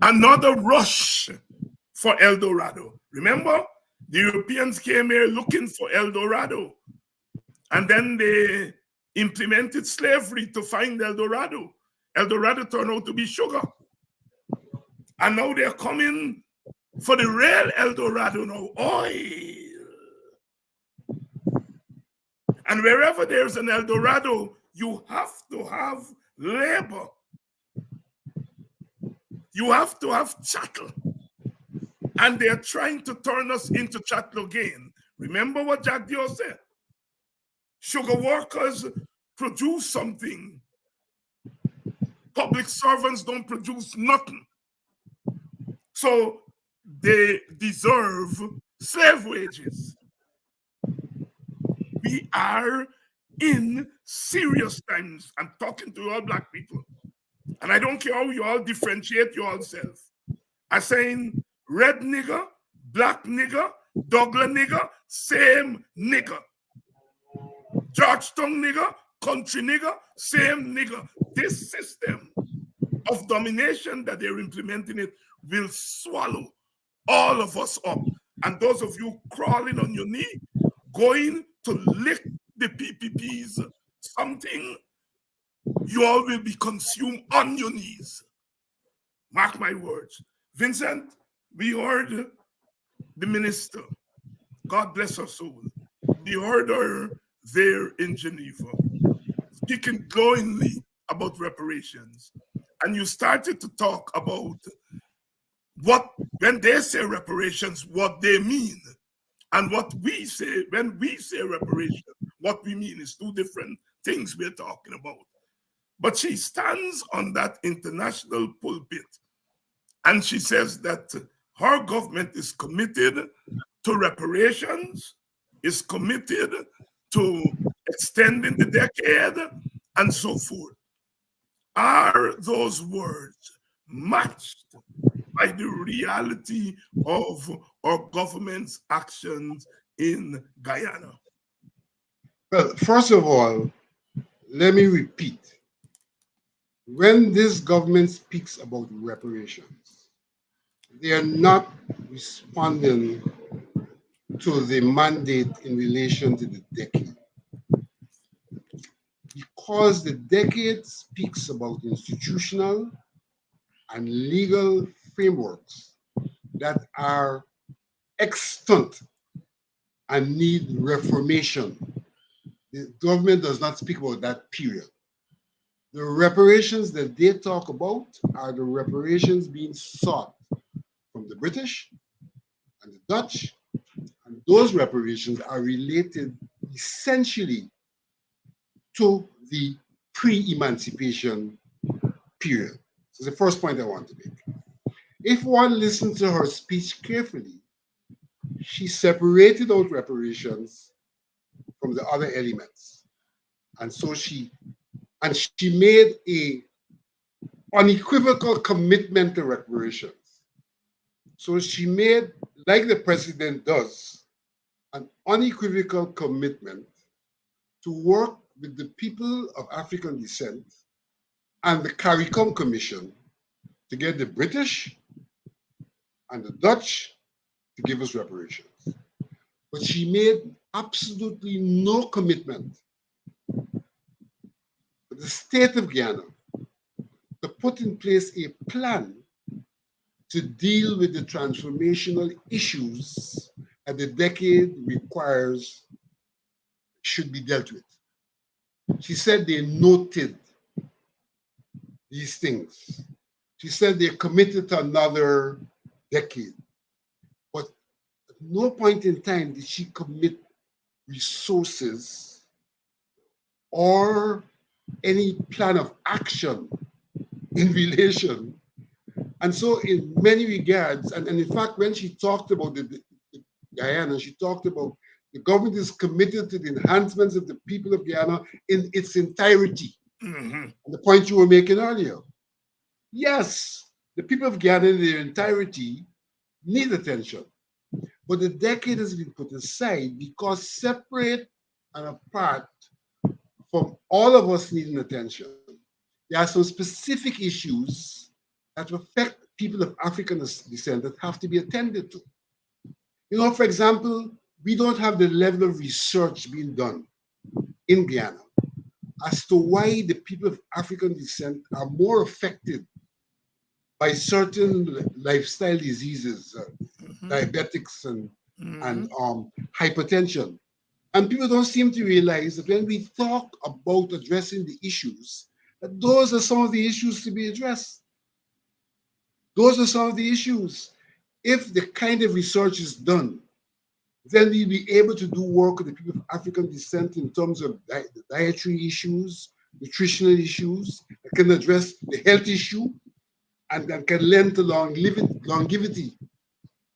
another rush for El Dorado. Remember, the Europeans came here looking for El Dorado, and then they implemented slavery to find El Dorado. El Dorado turned out to be sugar. And now they're coming for the real El Dorado now, oil. And wherever there's an El Dorado, you have to have labor. You have to have chattel. And they're trying to turn us into chattel again. Remember what Jack Dio said? Sugar workers produce something public servants don't produce nothing. So they deserve slave wages. We are in serious times. I'm talking to all black people. And I don't care how you all differentiate yourself. I'm saying red nigger, black nigger, Douglas nigger, same nigger. Georgetown nigger, country nigger, same nigger. This system of domination that they're implementing it will swallow all of us up. And those of you crawling on your knee, going to lick the PPPs, something, you all will be consumed on your knees. Mark my words. Vincent, we heard the minister. God bless her soul. We heard her there in Geneva, speaking glowingly about reparations. And you started to talk about what, when they say reparations, what they mean. And what we say, when we say reparations, what we mean is two different things we're talking about. But she stands on that international pulpit and she says that her government is committed to reparations, is committed to extending the decade, and so forth. Are those words matched by the reality of our government's actions in Guyana? Well, first of all, let me repeat. When this government speaks about reparations, they are not responding to the mandate in relation to the decade. Because the decade speaks about institutional and legal frameworks that are extant and need reformation. The government does not speak about that period. The reparations that they talk about are the reparations being sought from the British and the Dutch, and those reparations are related essentially to the pre-emancipation period. So the first point I want to make. If one listens to her speech carefully, she separated out reparations from the other elements. And so she made a unequivocal commitment to reparations. So she made, like the president does, an unequivocal commitment to work with the people of African descent and the CARICOM Commission to get the British and the Dutch to give us reparations. But she made absolutely no commitment for the state of Guyana to put in place a plan to deal with the transformational issues that the decade requires should be dealt with. She said they noted these things. She said they're committed to another decade. But at no point in time did she commit resources or any plan of action in relation. And so in many regards, and in fact, when she talked about the Guyana, she talked about the government is committed to the enhancements of the people of Guyana in its entirety. Mm-hmm. The point you were making earlier. Yes, the people of Guyana in their entirety need attention. But the decade has been put aside because separate and apart from all of us needing attention, there are some specific issues that affect people of African descent that have to be attended to. You know, for example, we don't have the level of research being done in Guyana as to why the people of African descent are more affected by certain lifestyle diseases, diabetics and hypertension. And people don't seem to realize that when we talk about addressing the issues, that those are some of the issues to be addressed. Those are some of the issues. If the kind of research is done, then we'll be able to do work with the people of African descent in terms of the dietary issues, nutritional issues, that can address the health issue, and that can lend to longevity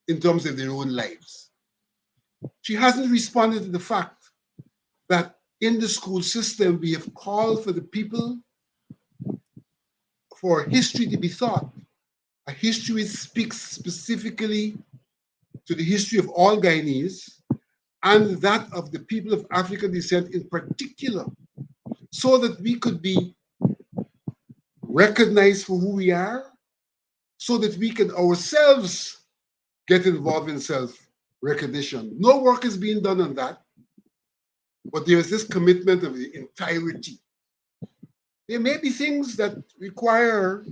in terms of their own lives. She hasn't responded to the fact that in the school system, we have called for the people for history to be taught. A history which speaks specifically to the history of all Guyanese and that of the people of African descent in particular, so that we could be recognized for who we are, so that we can ourselves get involved in self-recognition. No work is being done on that, but there is this commitment of the entirety. There may be things that require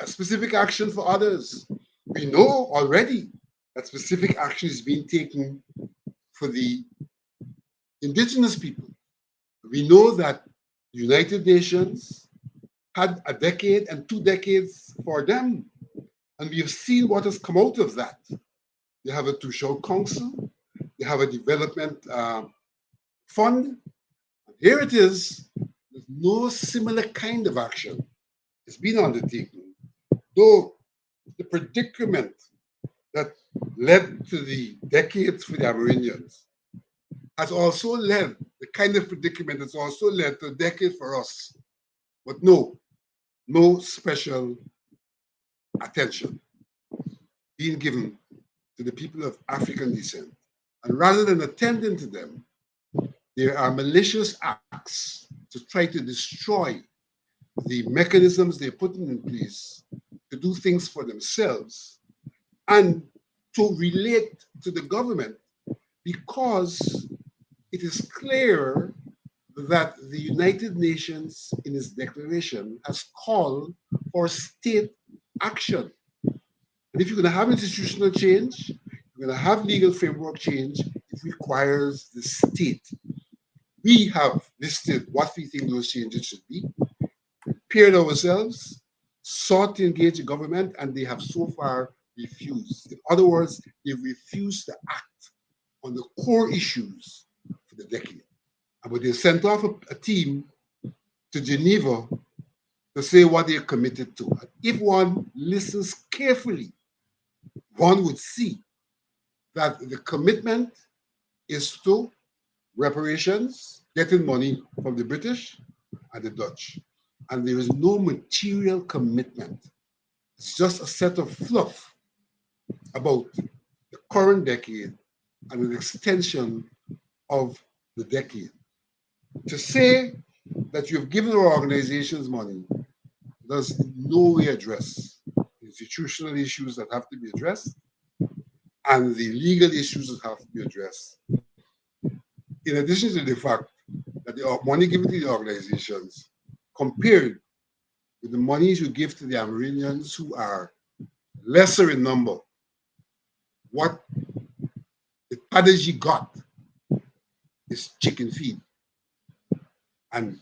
a specific action for others. We know already that specific action is being taken for the indigenous people. We know that the United Nations had a decade and 2 decades for them, and we have seen what has come out of that. They have a Tushol Council, they have a development fund. Here it is, with no similar kind of action has been undertaken, though the predicament that led to the decades for the Amerindians has also led, the kind of predicament that's also led to a decade for us. But no special attention being given to the people of African descent. And rather than attending to them, there are malicious acts to try to destroy the mechanisms they're putting in place to do things for themselves and to relate to the government, because it is clear that the United Nations in its declaration has called for state action. And if you're going to have institutional change, you're going to have legal framework change, it requires the state. We have listed what we think those changes should be, prepared ourselves, sought to engage the government, and they have so far refused. In other words, they refused to act on the core issues for the decade. But they sent off a team to Geneva to say what they're committed to. And if one listens carefully, one would see that the commitment is to reparations, getting money from the British and the Dutch. And there is no material commitment. It's just a set of fluff about the current decade and an extension of the decade. To say that you've given our organizations money does in no way address institutional issues that have to be addressed and the legal issues that have to be addressed. In addition to the fact that the money given to the organizations compared with the monies you give to the Amerindians who are lesser in number, what the Padaji got is chicken feed. And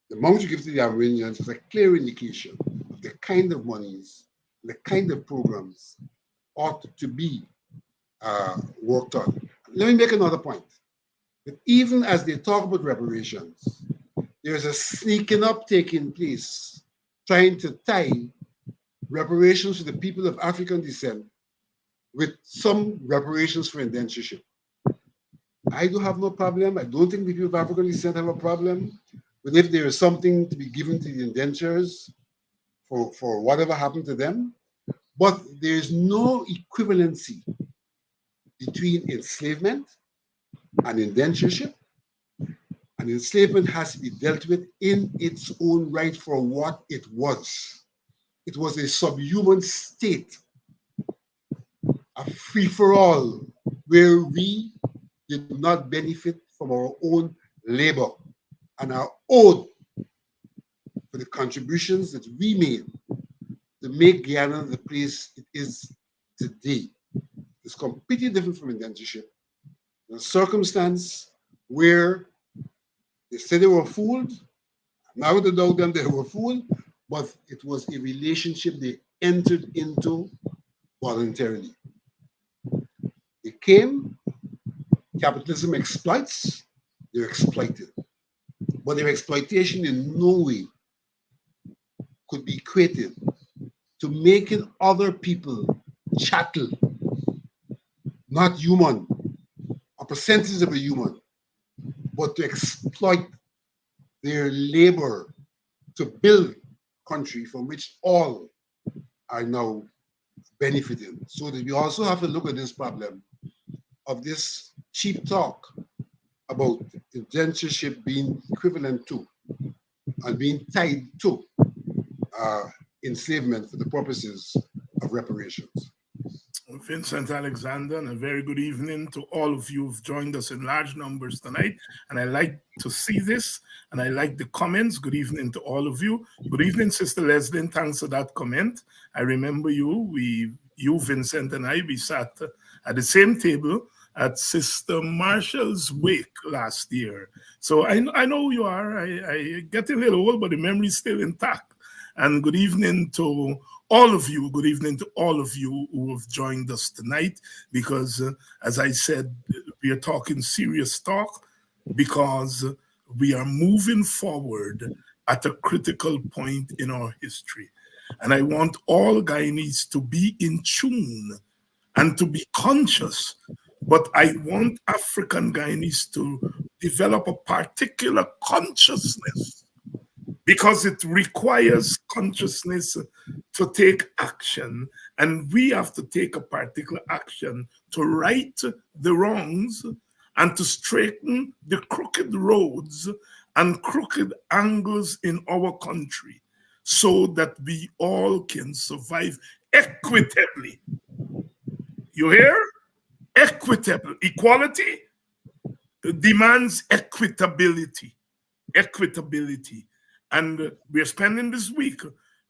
the amount you give to the Amerindians is a clear indication of the kind of monies, the kind of programs ought to be worked on. Let me make another point. That even as they talk about reparations, there's a sneaking up taking place, trying to tie reparations to the people of African descent with some reparations for indentureship. I do have no problem. I don't think the people of African descent have a problem. But if there is something to be given to the indentures for whatever happened to them, but there is no equivalency between enslavement and indentureship. And enslavement has to be dealt with in its own right for what it was. It was a subhuman state, a free-for-all, where we did not benefit from our own labor and are owed for the contributions that we made to make Guyana the place it is today. It's completely different from indentureship. In a circumstance where they said they were fooled, now to doubt them they were fooled, but it was a relationship they entered into voluntarily. They came, capitalism exploits, they're exploited. but their exploitation in no way could be equated to making other people chattel, not human, a percentage of a human, but to exploit their labor to build country from which all are now benefiting. So that we also have to look at this problem of this cheap talk about indentureship being equivalent to and being tied to uh, enslavement for the purposes of reparations. Vincent Alexander, and a very good evening to all of you who've joined us in large numbers tonight. And I like to see this, and I like the comments. Good evening to all of you. Good evening, Sister Leslie. Thanks for that comment. I remember you. You, Vincent, and I, we sat at the same table at Sister Marshall's wake last year. So I know who you are. I get a little old, but the memory's still intact. And good evening to all of you. Good evening to all of you who have joined us tonight, because as I said, we are talking serious talk because we are moving forward at a critical point in our history. And I want all Guyanese to be in tune and to be conscious, but I want African Guyanese to develop a particular consciousness, because it requires consciousness to take action. And we have to take a particular action to right the wrongs and to straighten the crooked roads and crooked angles in our country so that we all can survive equitably. You hear? Equitable. Equality demands equitability. Equitability. And we're spending this week,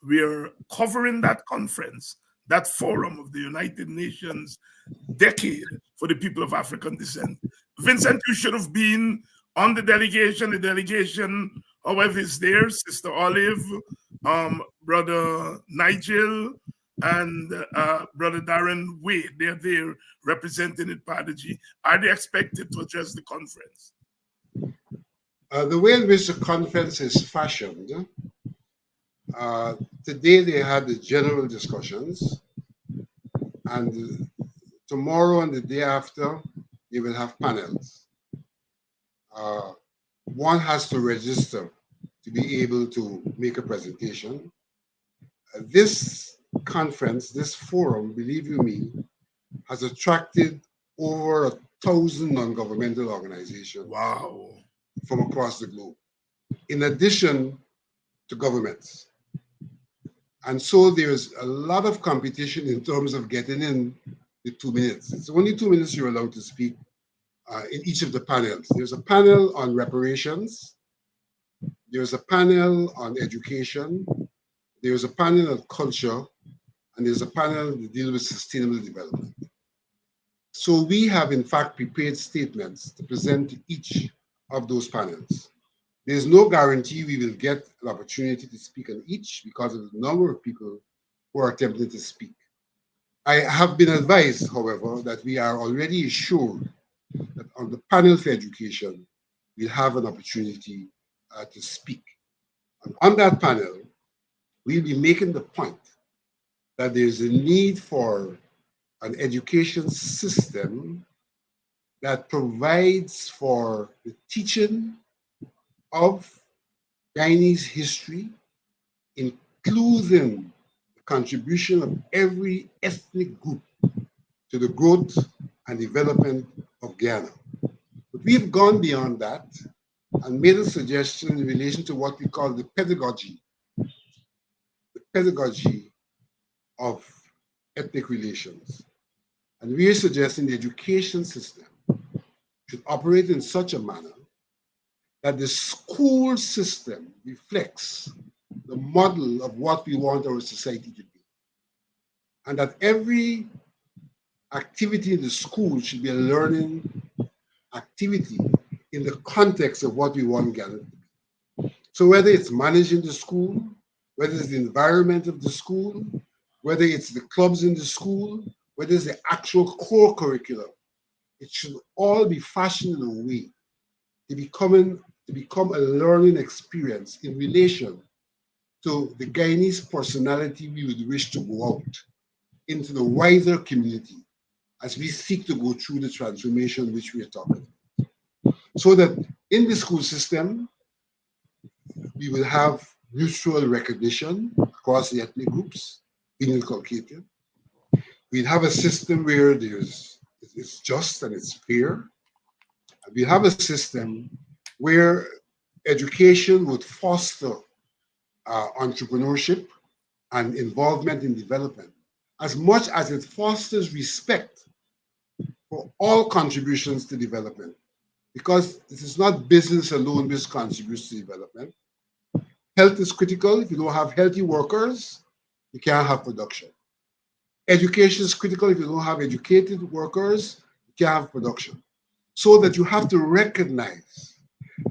we're covering that conference, that forum of the United Nations Decade for the People of African Descent. Vincent, you should have been on the delegation. The delegation, however, is there. Sister Olive, Brother Nigel, and Brother Darren Wade. They're there representing it, Padaji. Are they expected to address the conference? The way in which the conference is fashioned, today they had the general discussions, and tomorrow and the day after, they will have panels. One has to register to be able to make a presentation. This conference, this forum, believe you me, has attracted over 1,000 non-governmental organizations. Wow. From across the globe, in addition to governments. And so there's a lot of competition in terms of getting in the 2 minutes. It's only 2 minutes you're allowed to speak in each of the panels. There's a panel on reparations. There's a panel on education. There's a panel on culture. And there's a panel that deals with sustainable development. So we have, in fact, prepared statements to present to each of those panels. There's no guarantee we will get an opportunity to speak on each because of the number of people who are attempting to speak. I have been advised, however, that we are already assured that on the panel for education, we'll have an opportunity to speak. And on that panel, we'll be making the point that there's a need for an education system that provides for the teaching of Guyanese history, including the contribution of every ethnic group to the growth and development of Guyana. But we've gone beyond that and made a suggestion in relation to what we call the pedagogy of ethnic relations. And we are suggesting the education system should operate in such a manner that the school system reflects the model of what we want our society to be. And that every activity in the school should be a learning activity in the context of what we want Ghana to be. So whether it's managing the school, whether it's the environment of the school, whether it's the clubs in the school, whether it's the actual core curriculum, it should all be fashioned in a way to to become a learning experience in relation to the Guyanese personality we would wish to go out into the wider community as we seek to go through the transformation which we are talking about. So that in the school system, we will have mutual recognition across the ethnic groups being inculcated. We'll have a system where it's just and it's fair. We have a system where education would foster entrepreneurship and involvement in development as much as it fosters respect for all contributions to development. Because it is not business alone which contributes to development. Health is critical. If you don't have healthy workers, you can't have production. Education is critical. If you don't have educated workers, you can't have production. So that you have to recognize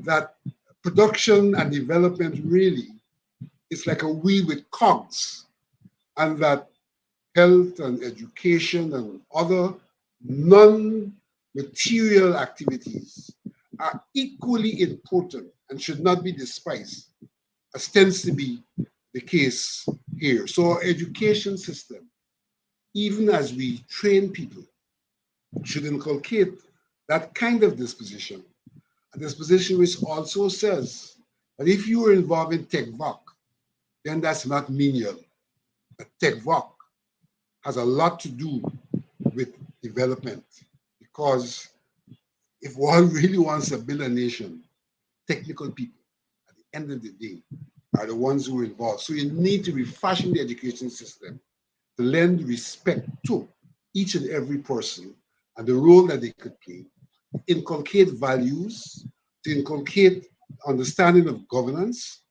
that production and development really is like a wheel with cogs, and that health and education and other non-material activities are equally important and should not be despised, as tends to be the case here. So our education system, even as we train people, should inculcate that kind of disposition. A disposition which also says that if you are involved in TechVoc, then that's not menial. But TechVoc has a lot to do with development, because if one really wants to build a nation, technical people at the end of the day are the ones who are involved. So you need to refashion the education system to lend respect to each and every person and the role that they could play, inculcate values, to inculcate understanding of governance,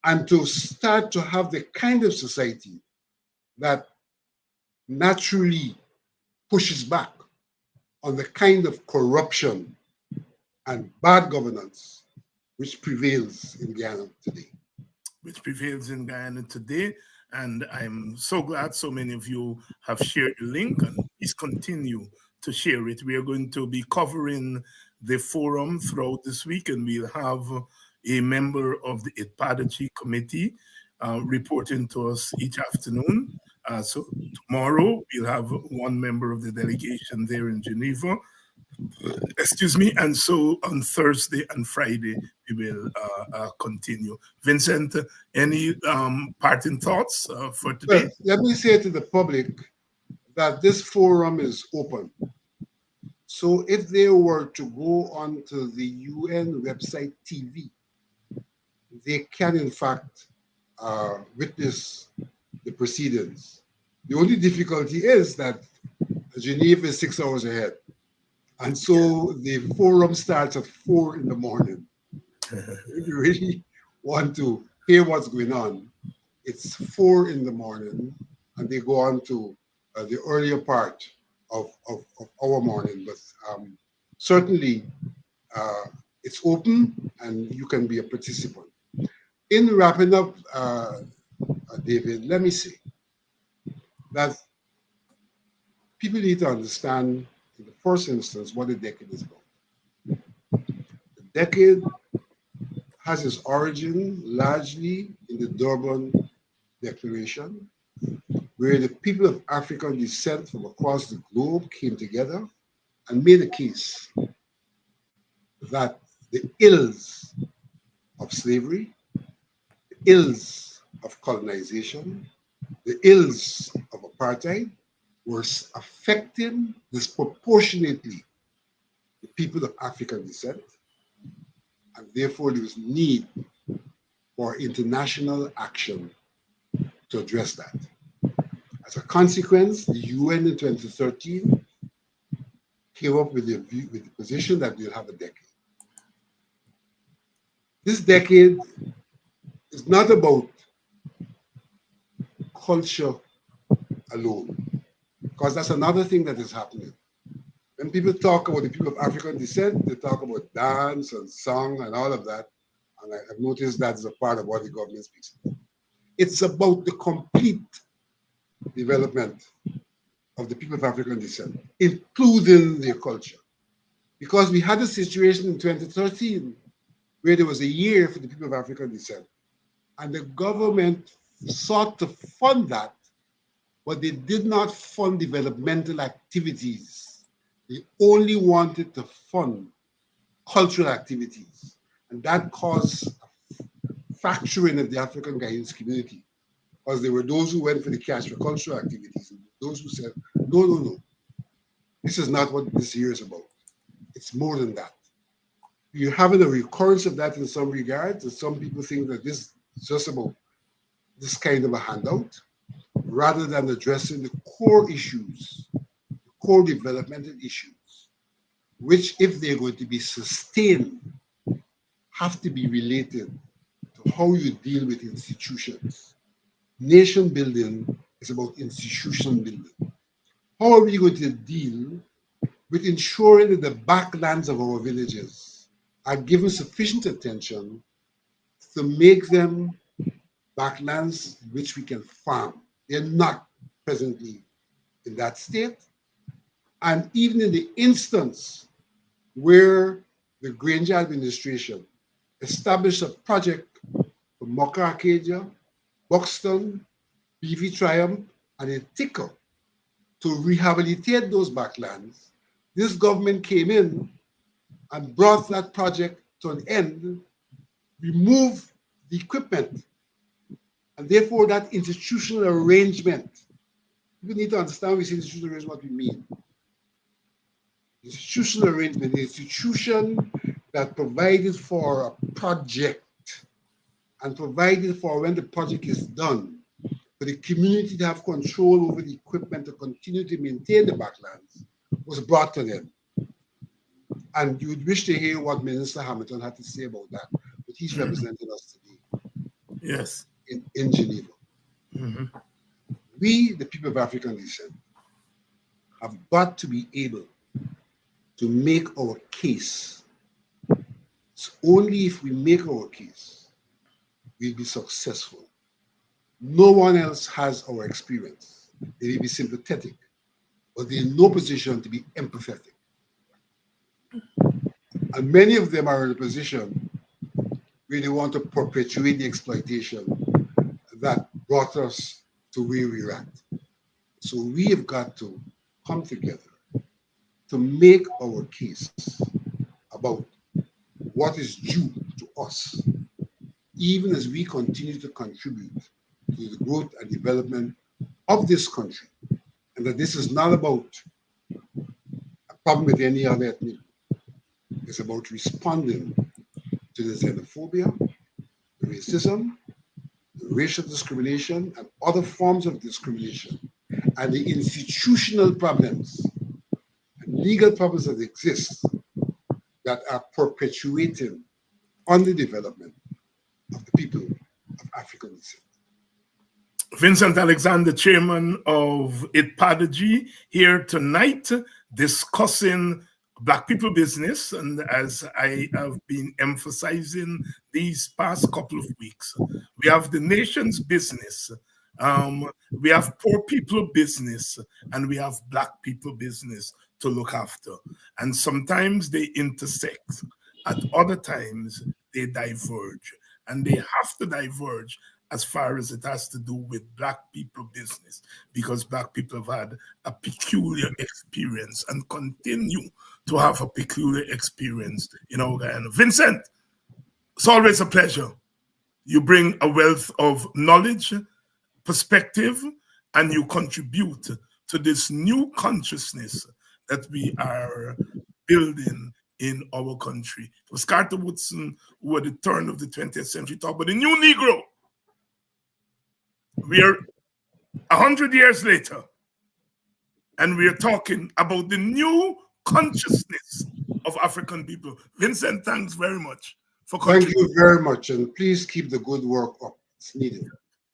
and to start to have the kind of society that naturally pushes back on the kind of corruption and bad governance which prevails in Guyana today. And I'm so glad so many of you have shared the link, and please continue to share it. We are going to be covering the forum throughout this week, and we'll have a member of the ITPADACHI committee reporting to us each afternoon. So tomorrow we'll have one member of the delegation there in Geneva. Excuse me. And so on Thursday and Friday, we will continue. Vincent, any parting thoughts for today? Well, let me say to the public that this forum is open. So if they were to go onto the UN website TV, they can in fact witness the proceedings. The only difficulty is that Geneva is 6 hours ahead. And so the forum starts at 4 in the morning. If you really want to hear what's going on, it's 4 in the morning, and they go on to the earlier part of our morning. But certainly it's open and you can be a participant. In wrapping up, David, let me say that people need to understand in the first instance what the decade is about. The decade has its origin largely in the Durban Declaration, where the people of African descent from across the globe came together and made a case that the ills of slavery, the ills of colonization, the ills of apartheid were affecting disproportionately the people of African descent, and therefore there was need for international action to address that. As a consequence, the UN in 2013 came up with the position that we'll have a decade. This decade is not about culture alone, because that's another thing that is happening. When people talk about the people of African descent, they talk about dance and song and all of that. And I've noticed that is a part of what the government speaks about. It's about the complete development of the people of African descent, including their culture. Because we had a situation in 2013 where there was a year for the people of African descent. And the government sought to fund that, but they did not fund developmental activities. They only wanted to fund cultural activities. And that caused a fracturing of the African Guyanese community, because there were those who went for the cash for cultural activities, and those who said, no, no, no, this is not what this year is about. It's more than that. You're having a recurrence of that in some regards, and some people think that this is just about this kind of a handout, rather than addressing the core issues, the core developmental issues, which, if they're going to be sustained, have to be related to how you deal with institutions. Nation building is about institution building. How are we going to deal with ensuring that the backlands of our villages are given sufficient attention to make them backlands which we can farm? They're not presently in that state. And even in the instance where the Granger administration established a project for Mocha Arcadia, Buxton, BV Triumph, and Etika to rehabilitate those backlands, this government came in and brought that project to an end, removed the equipment, and therefore that institutional arrangement. We need to understand when we say institutional arrangement, what we mean. Institutional arrangement, the institution that provided for a project and provided for, when the project is done, for the community to have control over the equipment to continue to maintain the backlands, was brought to them. And you would wish to hear what Minister Hamilton had to say about that, but he's representing us today. Yes. In Geneva. We, the people of African descent, have got to be able to make our case. It's only if we make our case, we'll be successful. No one else has our experience. They may be sympathetic, but they're in no position to be empathetic. And many of them are in a position where they want to perpetuate the exploitation that brought us to where we're at. So we have got to come together to make our case about what is due to us, even as we continue to contribute to the growth and development of this country, and that this is not about a problem with any other ethnic. It's about responding to the xenophobia, the racism, the racial discrimination, and other forms of discrimination, and the institutional problems and legal problems that exist that are perpetuating underdevelopment of the people of African descent. Vincent Alexander, chairman of ITPADG, here tonight discussing Black people business. And as I have been emphasizing these past couple of weeks, we have the nation's business, we have poor people business, and we have Black people business to look after. And sometimes they intersect, at other times they diverge. And they have to diverge as far as it has to do with Black people business, because Black people have had a peculiar experience and continue to have a peculiar experience in our Guyana. Vincent, it's always a pleasure. You bring a wealth of knowledge, perspective, and you contribute to this new consciousness that we are building in our country. It was Carter Woodson who at the turn of the 20th century talked about the new Negro. We are 100 years later, and we are talking about the new consciousness of African people. Vincent, thanks very much for coming. Thank you very much, and please keep the good work up. It's needed.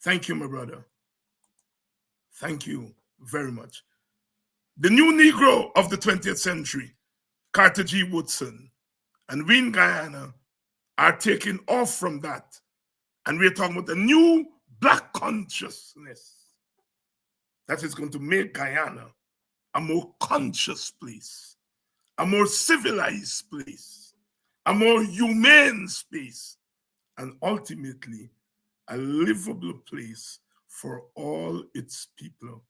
Thank you, my brother. Thank you very much. The new Negro of the 20th century, Carter G. Woodson, and we in Guyana are taking off from that, and we're talking about the new Black consciousness that is going to make Guyana a more conscious place, a more civilized place, a more humane space, and ultimately a livable place for all its people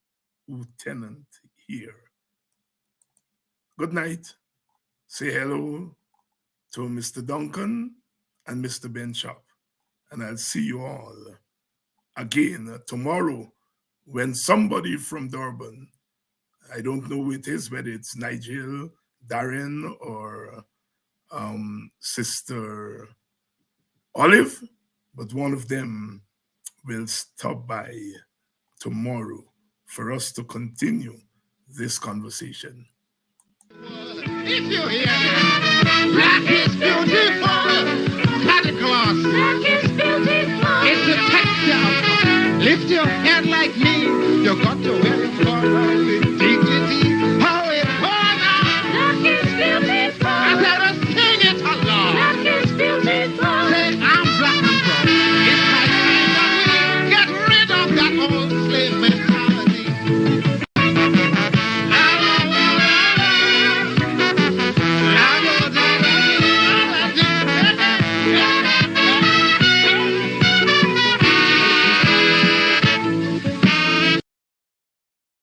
who tenant here. Good night. Say hello to Mr. Duncan and Mr. Benchop, and I'll see you all again tomorrow when somebody from Durban, I don't know who it is, whether it's Nigel, Darren, or Sister Olive, but one of them will stop by tomorrow for us to continue this conversation. If you hear that, black is beautiful, Santa Claus.